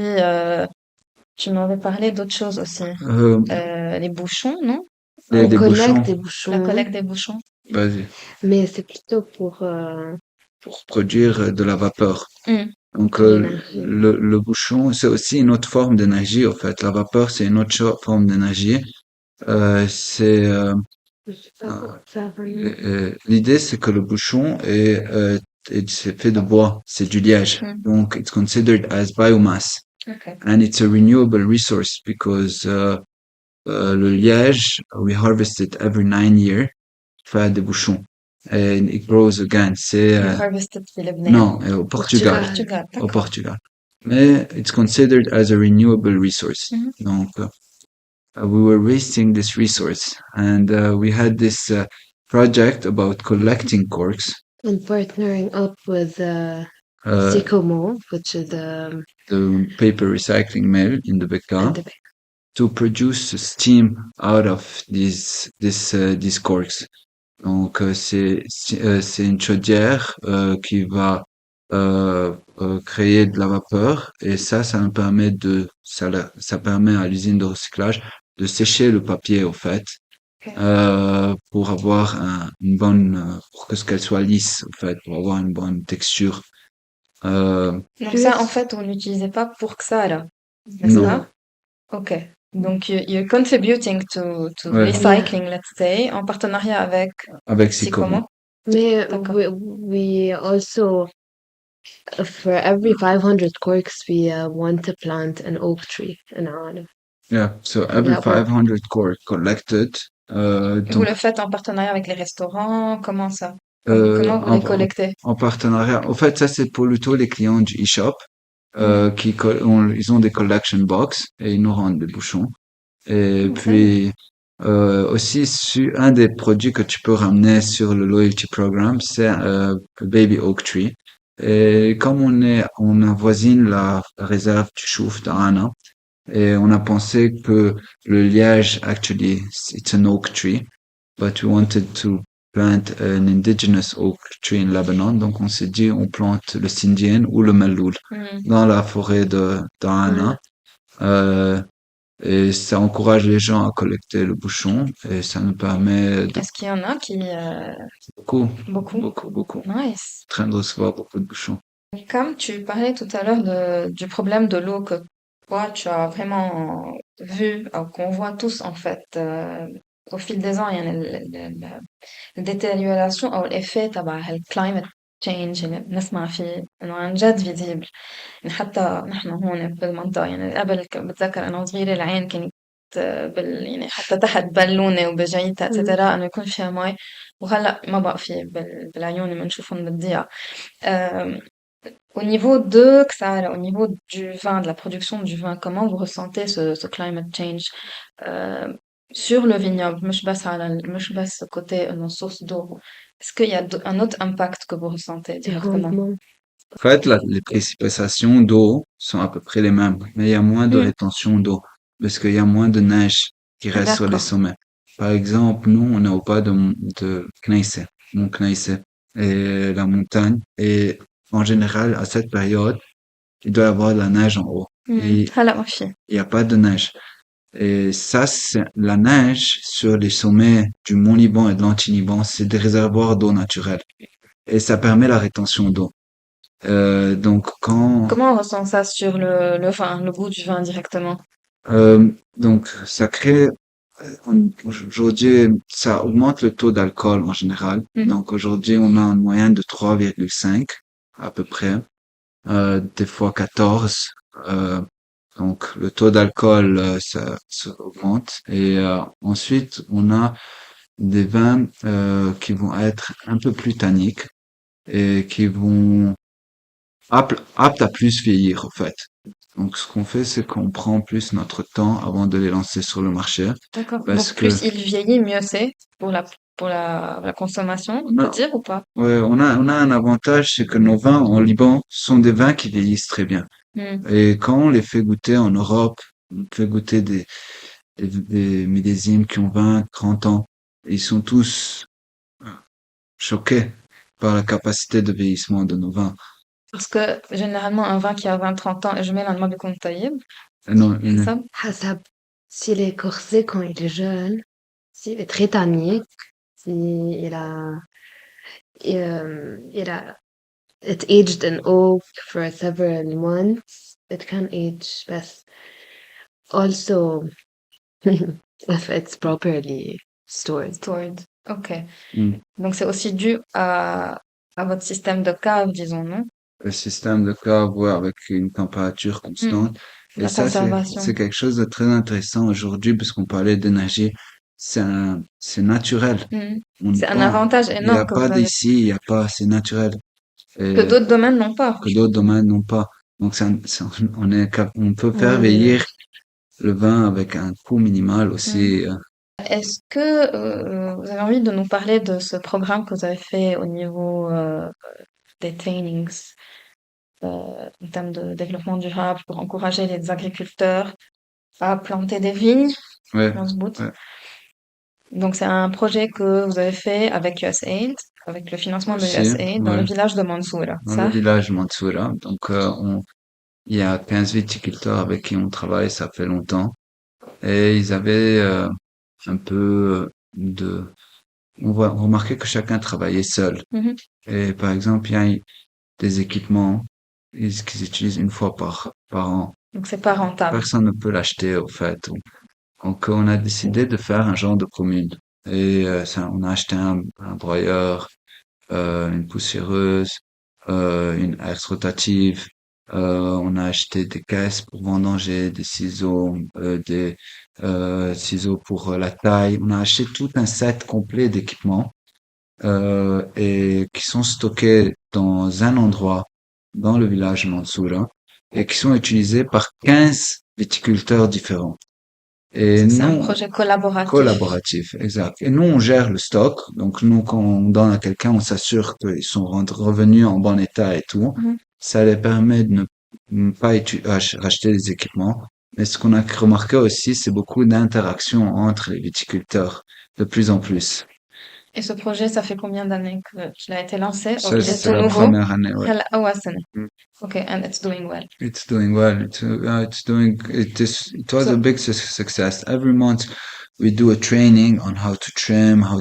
tu m'avais parlé d'autres choses aussi. Euh, Les bouchons, non? On des bouchons, collecte des La bouchons, collecte des bouchons. vas-y, mais c'est plutôt pour pour produire de la vapeur. Hmm. Donc de l'énergie. le bouchon, c'est aussi une autre forme d'énergie en fait. La vapeur, c'est une autre forme d'énergie. C'est Je sais pas pourquoi ça vraiment. l'idée, c'est que le bouchon c'est fait de bois, c'est du liège. Hmm. Donc it's considered as biomass Ok. and it's a renewable resource because le liège, we harvest it every 9 years, fait des bouchons. And it grows again. C'est You harvested في لبنان. non, au Portugal, Portugal, au d'accord. Portugal. Mais it's considered as a renewable resource. Mhm. Donc we were wasting this resource and we had this project about collecting corks. And partnering up with uh, Sycomo, which is the paper recycling mill in the in Bekaa the back. to produce steam out of these corks. Donc c'est une chaudière qui va créer de la vapeur et ça nous permet ça permet à l'usine de recyclage de sécher le papier au fait Ok. pour avoir une bonne pour que ce qu'elle soit lisse au fait pour avoir une bonne texture. Donc ça, en Plus, fait, on l'utilisait pas pour que ça, là, n'est-ce Non, non. pas? Ok. Donc, you're contributing to ouais, Yeah. recycling, let's say, en partenariat avec avec Sycomo. Sycomo. Mais D'accord. we also, for every 500 corks, we want to plant an oak tree in our honor. Yeah, so every Yeah, we're 500 cork collected, Et vous donc le faites en partenariat avec les restaurants? Comment ça? euh, Comment vous en, les en, collectez? en partenariat. En fait, ça c'est pour plutôt les clients du e-shop Mhm. ils ont des collection box et ils nous rendent des bouchons. Et Ça y est. puis aussi un des produits que tu peux ramener sur le loyalty programme, c'est Baby Oak Tree. Et comme on avoisine la réserve du Chouf d'Arana, et on a pensé que le liège, actually, it's an oak tree, but we wanted to plant an indigenous oak tree in Lebanon. Donc on s'est dit, on plante le Sindien ou le Melloul Mhm. dans la forêt d'Arana. ouais. Euh, et ça encourage les gens à collecter le bouchon et ça nous permet de Est-ce qu'il y en a qui... beaucoup, beaucoup? beaucoup, Nice. en train de recevoir beaucoup de bouchons. Comme tu parlais tout à l'heure du problème de l'eau que toi, tu as vraiment vu, qu'on voit tous en fait, au fil des ans, يعني الديتيريوراسيون أو الإفيه تبع الكلايمت تشينج اللي بنسمع فيه إنه عن جد فيزيبل. يعني حتى نحن هون بالمنطقة، يعني قبل بتذكر أنا وصغيرة العين كانت يعني حتى تحت بالونة وبجعيتها Mm. اتسترا إنه يكون فيها مي، وهلأ ما بقى في بالعيون بنشوفهم بالضيعة. Euh, Au niveau de Xara, au niveau du vin, de la production du vin, comment vous ressentez ce climate change sur le vignoble? مش بس côté nos sources d'eau. Est-ce qu'il y a un autre impact que vous ressentez Les directement? rendements. En fait, les précipitations d'eau sont à peu près les mêmes, mais il y a moins de Hmm, rétention d'eau parce qu'il y a moins de neige qui reste sur les d'accord. sommets. Par exemple, nous, on est au pas de Kneisse, Mont Kneisse, et la montagne. Et en général, à cette période, il doit y avoir de la neige en haut. Et هلا ما في. il n'y a pas de neige. Et ça, c'est la neige sur les sommets du Mont Liban et de l'Anti-Liban, c'est des réservoirs d'eau naturelle. Et ça permet la rétention d'eau. Donc quand Comment on ressent ça sur le vin, le goût du vin directement? donc ça crée aujourd'hui ça augmente le taux d'alcool en général. Mhm. Donc aujourd'hui on a une moyenne de 3,5 à peu près, des fois 14. Euh, donc le taux d'alcool ça augmente et ensuite on a des vins qui vont être un peu plus tanniques et qui vont aptes à plus vieillir, en fait. Donc, ce qu'on fait, c'est qu'on prend plus notre temps avant de les lancer sur le marché, D'accord. parce Donc que plus il vieillit, mieux c'est pour la consommation, on on peut a, dire ou pas? ouais, on a un avantage, c'est que nos vins en Liban sont des vins qui vieillissent très bien. Hmm. Et quand on les fait goûter en Europe, on fait goûter des millésimes qui ont 20, 30 ans. Et ils sont tous choqués par la capacité de vieillissement de nos vins. Parce que généralement un vin qui a 20-30 ans, je mets la بيكون طيب Non, حسب. حسب. S'il est corsé quand il est jeune, s'il est très tannique, s'il a, il a, it aged in oak for several months, it can age best. Also, if it's properly stored. Stored. Ok. mm, Donc c'est aussi dû à votre système de cave, disons, non? le système de cave, ouais, avec une température Hmm. constante. Et La ça, c'est conservation. quelque chose de très intéressant aujourd'hui, parce qu'on parlait d'énergie. C'est naturel. Hmm. On C'est un prend, avantage il n'y énorme a que pas vous avez, d'ici, il n'y a pas, c'est naturel. que Et d'autres domaines n'ont pas. que d'autres domaines n'ont pas. Donc, on peut faire Ouais. vieillir le vin avec un coût minimal Hmm. aussi. Est-ce que vous avez envie de nous parler de ce programme que vous avez fait au niveau des trainings? en termes de développement durable pour encourager les agriculteurs à planter des vignes Ouais, dans ce bout. ouais. Donc, c'est un projet que vous avez fait avec USAID, avec le financement de Aussi, USAID, dans le ouais. village de Mansoura, Dans le ça? village Mansoura. Donc, il y a 15 viticulteurs avec qui on travaille, ça fait longtemps. Et ils avaient un peu de... On remarquait que chacun travaillait seul. Mhm. Et par exemple, il y a des équipements qu'ils utilisent une fois par an. Donc, c'est pas rentable. Personne ne peut l'acheter, au fait. Donc, on a décidé de faire un genre de commune. Et on a acheté un broyeur, une poussiéreuse, une herse rotative. On a acheté des caisses pour vendanger, des ciseaux, des ciseaux pour la taille. On a acheté tout un set complet d'équipements et qui sont stockés dans un endroit dans le village Mansoura et qui sont utilisés par 15 viticulteurs différents. Et C'est un nous, projet collaboratif. collaboratif, exact. Et nous, on gère le stock. Donc, nous, quand on donne à quelqu'un, on s'assure qu'ils sont revenus en bon état et tout. Mhm. Ça les permet de ne pas racheter des équipements. Mais ce qu'on a remarqué aussi, c'est beaucoup d'interactions entre les viticulteurs, de plus en plus. Et ce projet, ça fait combien d'années qu'il a été lancé? Oh, Ça, il est c'est tout la nouveau. première année, ouais. هلا أول سنة. Mm. Okay, and it's doing well. It's doing well. It was a So, big success. Every month we do a training on how to trim, how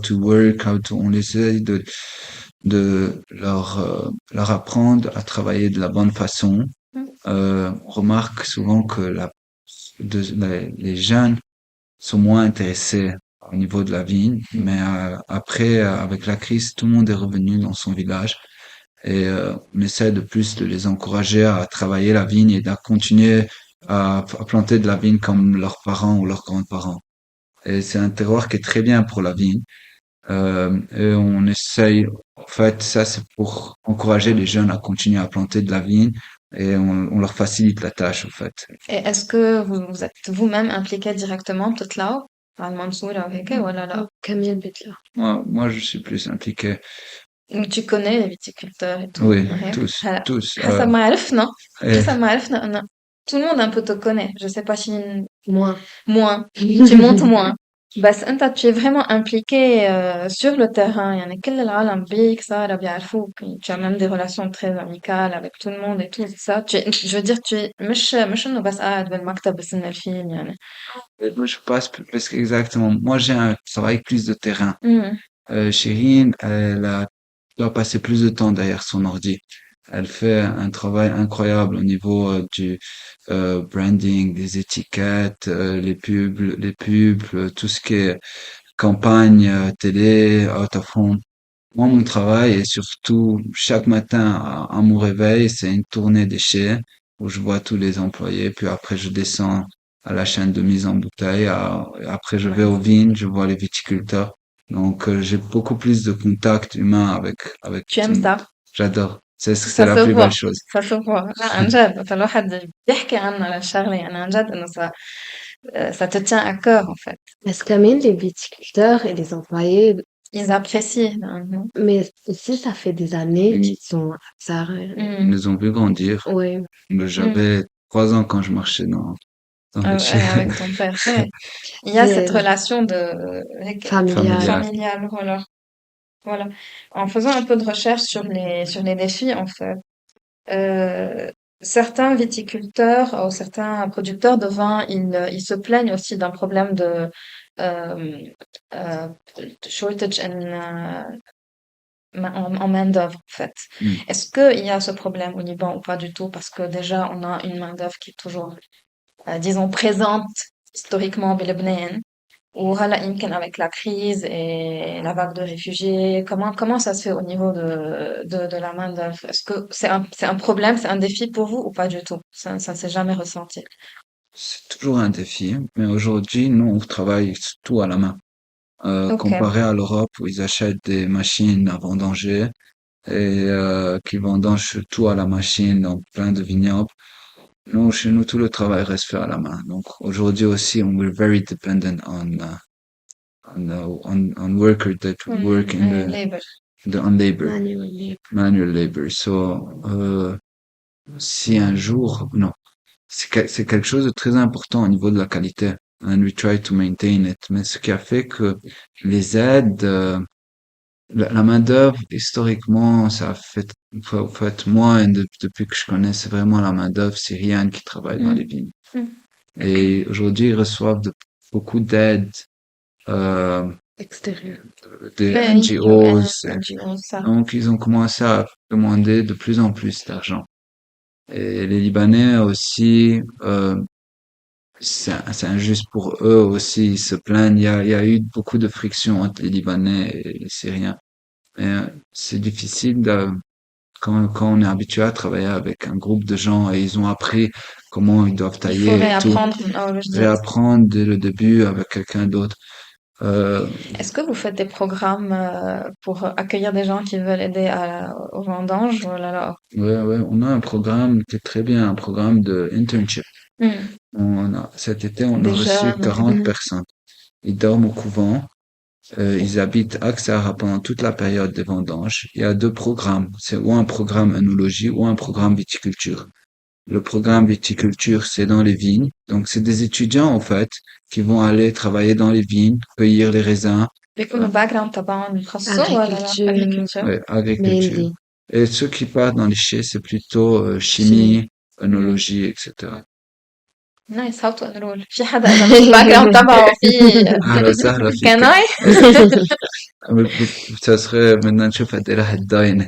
to work, on essaie de leur apprendre à travailler de la bonne façon. mm, On remarque souvent que les jeunes sont moins intéressés au niveau de la vigne, mais après, avec la crise, tout le monde est revenu dans son village et on essaie de plus de les encourager à travailler la vigne et à continuer à planter de la vigne comme leurs parents ou leurs grands-parents. Et c'est un terroir qui est très bien pour la vigne. Et on essaye, en fait, ça c'est pour encourager les jeunes à continuer à planter de la vigne et on leur facilite la tâche, en fait. et est-ce que vous êtes vous-même impliqué directement بتطلعوا على المنصورة وهيك ولا لا؟ كمان بيطلع. Moi, je suis plus impliqué. Donc, tu connais les viticulteurs et tout. Oui, وهيك؟ tous, هلا tous. حسب ما عرفنا Et حسب ما عرفنا إنه tout le monde un peu te connaît. Je sais pas si Moi. moins, tu montes moins. بس انت tu es vraiment impliqué sur le terrain. يعني كل العالم بيك سارة بيعرفوك. Tu as même des relations très amicales avec tout le monde et tout ça. Je veux dire, tu es مش انه بس قاعد بالمكتب بسن الفيلم يعني. moi, je passe parce qu'exactement. Moi, j'ai un travail plus de terrain. امم Chérine, doit passer plus de temps derrière son ordi. Elle fait un travail incroyable au niveau branding, des étiquettes, les pubs, tout ce qui est campagne, télé, out of home. Moi, mon travail est surtout chaque matin à mon réveil, c'est une tournée déchets où je vois tous les employés, puis après je descends à la chaîne de mise en bouteille, après je vais Ouais. aux vignes, je vois les viticulteurs. Donc j'ai beaucoup plus de contact humain avec Tu tout aimes le monde. ça? J'adore. C'est Ça la se plus belle voit. chose. Ça se voit. لا عن جد مثلا الواحد بيحكي عنها للشغلة يعني عن جد انه ça te tient à cœur en fait. Parce que même les viticulteurs et les employés, Ils apprécient. Hein. mais ici, ça fait des années Ils, qu'ils sont à ça. ils Mm. nous ont vu grandir. Ouais. Mm. J'avais 3 ans quand je marchais dans le chez Avec ton père. Ouais. Il y a cette C'est relation de familial. familial. familiale, voilà. Voilà. En faisant un peu de recherche sur les défis, en fait, euh, certains viticulteurs ou certains producteurs de vin, ils se plaignent aussi d'un problème de euh, euh, shortage en main-d'œuvre, en fait. Mm. Est-ce qu'il y a ce problème au Liban ou pas du tout? Parce que déjà, on a une main-d'œuvre qui est toujours, disons, présente historiquement بلبنان. وهلأ يمكن avec la crise et la vague de réfugiés, comment ça se fait au niveau de la main-d'œuvre? Est-ce que c'est un problème, c'est un défi pour vous ou pas du tout? Ça s'est jamais ressenti. C'est toujours un défi, mais aujourd'hui, nous, on travaille tout à la main. Ok. Comparé à l'Europe où ils achètent des machines à vendanger et qui vendangent tout à la machine dans plein de vignobles. Nous, chez nous, tout le travail reste fait à la main. Donc aujourd'hui aussi, we're very dependent on workers that work in Labor. on labor, Manuel. manual labor. So si un jour, non, c'est quelque chose de très important au niveau de la qualité. And we try to maintain it. Mais ce qui a fait que les aides, la main-d'œuvre, historiquement, ça a fait, en fait, moi, depuis que je connais, c'est vraiment la main-d'œuvre syrienne qui travaille dans les Mm. vignes. Mm. Et aujourd'hui, ils reçoivent beaucoup d'aides, euh, Extérieur. des Oui, NGOs. NGO, ça. Donc, ils ont commencé à demander de plus en plus d'argent. Et les Libanais aussi, c'est injuste pour eux aussi, ils se plaignent. Il y a eu beaucoup de friction entre les Libanais et les Syriens. Mais c'est difficile quand on est habitué à travailler avec un groupe de gens et ils ont appris comment ils doivent Il faut tailler et tout, réapprendre au logis. réapprendre dès le début avec quelqu'un d'autre. Euh, Est-ce que vous faites des programmes pour accueillir des gens qui veulent aider aux vendanges? Oh là là. ouais, on a un programme qui est très bien, un programme de internship. Hmm. Cet été, on a Des reçu jeunes. 40 Mhm. personnes. Ils dorment au couvent. Ils habitent à Ksara pendant toute la période des vendanges. Il y a deux programmes. C'est ou un programme œnologie ou un programme viticulture. Le programme viticulture, c'est dans les vignes. Donc, c'est des étudiants, en fait, qui vont aller travailler dans les vignes, cueillir les raisins, بيكونوا باك جراوند تبعهم متخصصين ولا لا؟ Agriculture, agriculture. ouais, agriculture. mainly. Et ceux qui partent dans les chais, c'est plutôt Chimie. chimie, œnologie, etc. نايس هاو تو انرول في حدا اذا مش الباك جراوند تبعه في أهلا وسهلا فيك. كان اي ça serait maintenant نشوف قد ايه راح تضايني.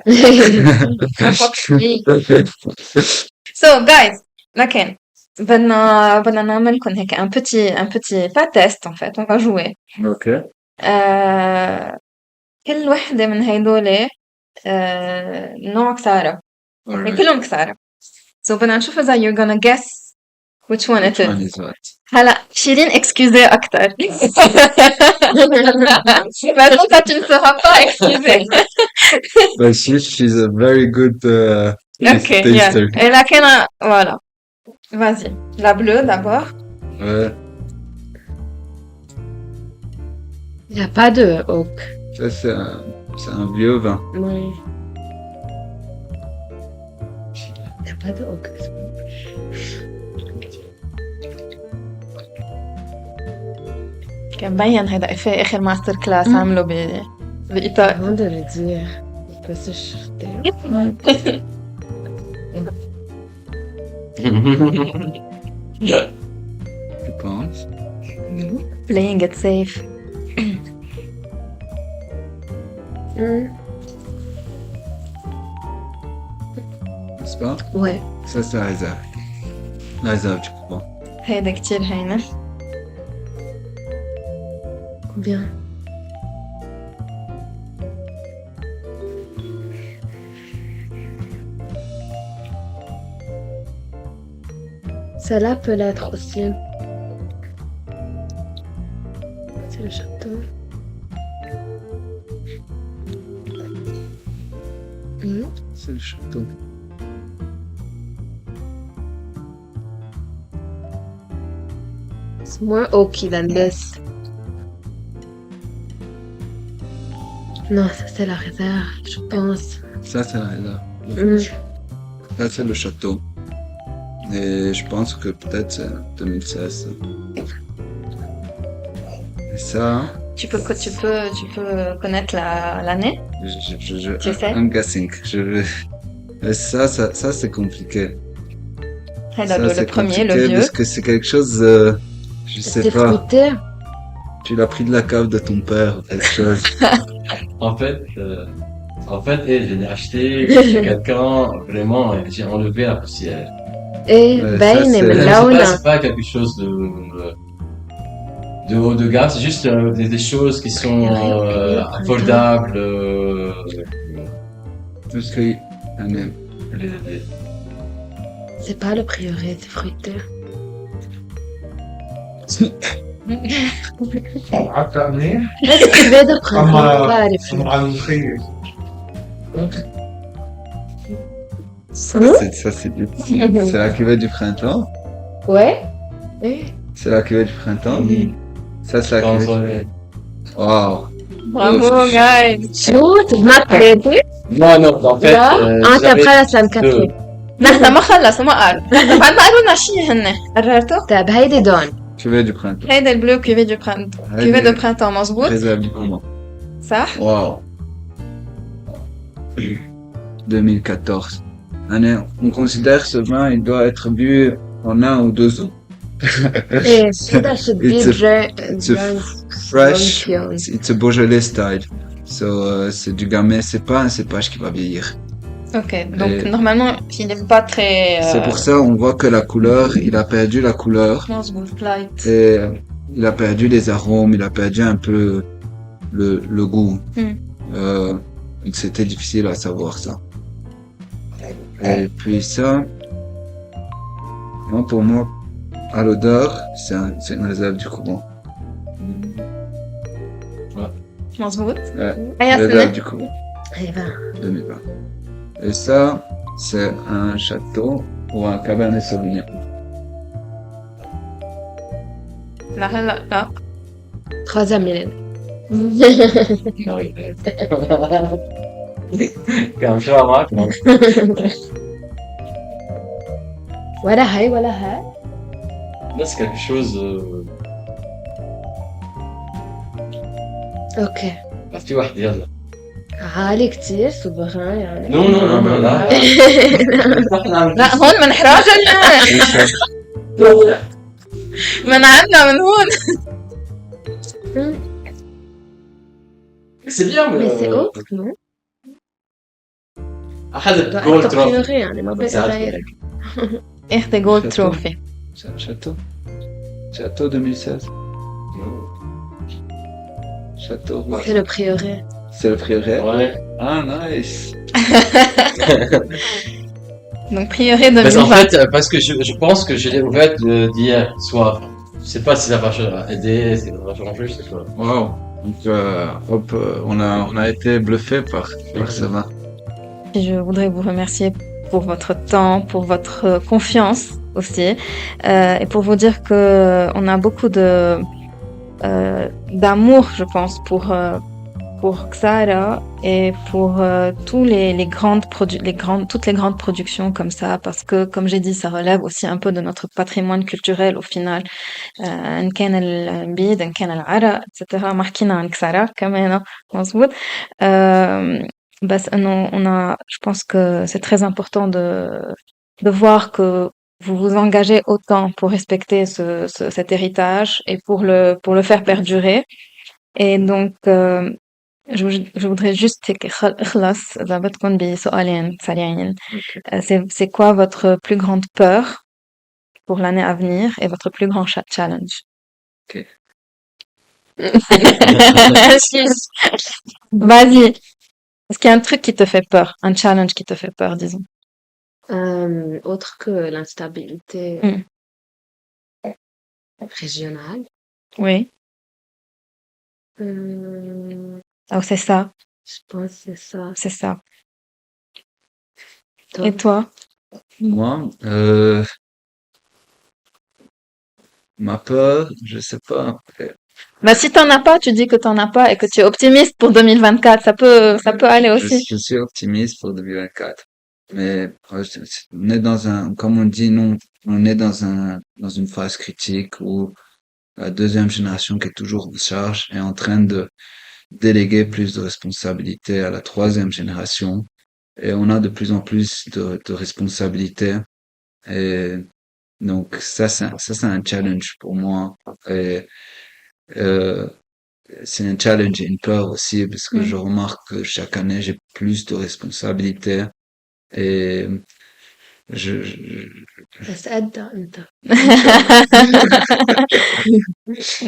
So guys, لكن بدنا نعملكم هيك un petit pas test en fait, on va jouer. Ok. كل وحدة من هيدول نوع كسارة. يعني كلهم كسارة. So بدنا نشوف إذا you're gonna guess which one it Which one is. is what? هلا شيرين excusez أكتر. بس toi tu ne seras pas excusée. But she's a very good Ok, yeah. taster. Et laquelle, voilà. Vas-y. La bleue d'abord. Ouais. Il n'y a pas de oak. Ça, c'est un vieux vin. Non. Il n'y a pas de oak. كان مبين هيدا إفيه آخر ماستر كلاس عمله بإيطاليا. Avant de le dire, on peut se chuter. Tu penses? Playing it safe. N'est-ce pas? Ouais. Ça, c'est la réserve. La réserve, tu comprends? هيدا كتير هينة. Combien? Celle-là peut l'être aussi. C'est le château. C'est le château. C'est moins oaky than this. Non, ça c'est la réserve, je pense. Ça, c'est la réserve. Mm. Ça, c'est le château. Et je pense que peut-être c'est 2016. Et ça, Tu peux connaître l'année? Tu sais? I'm guessing. Et ça, c'est compliqué. هيدا Ça, le c'est premier, compliqué le vieux. parce que c'est quelque chose, je sais C'est pas. fruité. Tu l'as pris de la cave de ton père ou quelque chose. En fait, je l'ai acheté chez quelqu'un, vraiment, j'ai enlevé la poussière. Et Ouais, باين ça, c'est- من C'est لونها. pas quelque chose de haut de gamme, c'est juste des choses qui sont affordables. Parce que, ah, mais, C'est pas le prieuré, c'est fruité. حتى منيح Escrivez de printemps, أما بعرف. مع المخيم ça, c'est la cuvée du printemps. Ouais. Eh. C'est la cuvée du printemps. Ça, c'est la Dans cuvée. un- Wow. Bravo, guys. شو تبنات بيتي؟ Non, en fait, لا انت j'avais بخلص لم كفي. نحن ما خلصوا ما قالوا بعد ما قالوا لنا شيء هن قررتوا طيب هيدي دون. Cuvée du printemps. هيدا البلو كيفي دو برانتون كيفي دو برانتون مظبوط Réserve du moment. صح Wow. 2014. On considère ce vin, il doit être bu en 1 ou 2 ans. إيه هذا should be It's drank Fresh, young. it's a Beaujolais style. So, c'est du gamay, c'est pas un cépage qui va vieillir. ok donc Et- normalement il n'est pas très C'est pour ça, on voit que la couleur, il a perdu la couleur. مظبوط light Et il a perdu les arômes, il a perdu un peu le goût. Hmm. C'était difficile à savoir ça. Et puis ça, moi, pour moi, à l'odeur, c'est une réserve du courant. مظبوط Ouais, أي réserve سنة du courant, أيوة. 2020. Et ça, c'est un château ou un cabernet sauvignon. لا هلا لا Troisième millénaire. كان شو معك ولا هاي ولا هاي. بس quelque chose اوكي في واحد يلا عالي كتير سوبران يعني. نو نو نو لا لا هون من حراجنا من عندنا من هون سي بيان Mais c'est autre, non? اخذت Doit جولد être تروفي prioré يعني ما بس غيرك. اخذي جولد Château. تروفي C'est un château. Château 2016. Château. C'est le prioré. C'est le prieuré. Ouais. Ah, nice. donc prioré Mais en 2020 fait, parce que je pense que je l'ai ouverte d'hier soir. Je sais pas si ça va aider, si ça va changer, je sais pas. Wow. Donc, hop, on a été bluffé par ce vin. je voudrais vous remercier pour votre temps pour votre confiance aussi et pour vous dire que on a beaucoup de d'amour je pense pour Xara et pour tous toutes les grandes productions comme ça parce que comme j'ai dit ça relève aussi un peu de notre patrimoine culturel au final إن كان البيض إن كان العرق etc ما حكينا عن Xara كمان مظبوط بس إنه je pense que c'est très important de voir que vous vous engagez autant pour respecter cet héritage et pour le faire perdurer et donc je voudrais juste خلاص إذا بدكم بسؤالين سريعين c'est quoi votre plus grande peur pour l'année à venir et votre plus grand challenge Ok. Vas-y. Est-ce qu'il y a un truc qui te fait peur, un challenge qui te fait peur, disons? Autre que l'instabilité régionale. Oui. Oh, c'est ça, Je pense que c'est ça. c'est ça. Toi? Et toi? Moi, ma peur, je sais pas. Bah, si t'en as pas, tu dis que t'en as pas et que tu es optimiste pour 2024, ça peut aller aussi. Je suis optimiste pour 2024. Mais on est dans comme on dit, non, on est dans une phase critique où la deuxième génération qui est toujours en charge est en train de déléguer plus de responsabilités à la troisième génération. Et on a de plus en plus de responsabilités. Et donc c'est un challenge pour moi. Et c'est un challenge et une peur aussi parce que je remarque que chaque année j'ai plus de responsabilités et بس قدها انت.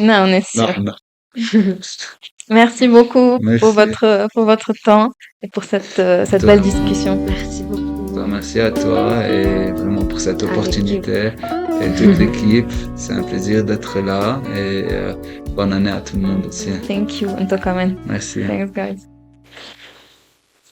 Non, on est sûr. non. Merci beaucoup Merci. pour votre temps et pour cette belle discussion. Merci beaucoup. Merci à toi et vraiment pour cette À opportunité et toute l'équipe. C'est un plaisir d'être là et bonne année à tout le monde aussi. Thank you. انتوا كمان. Merci. Thanks guys.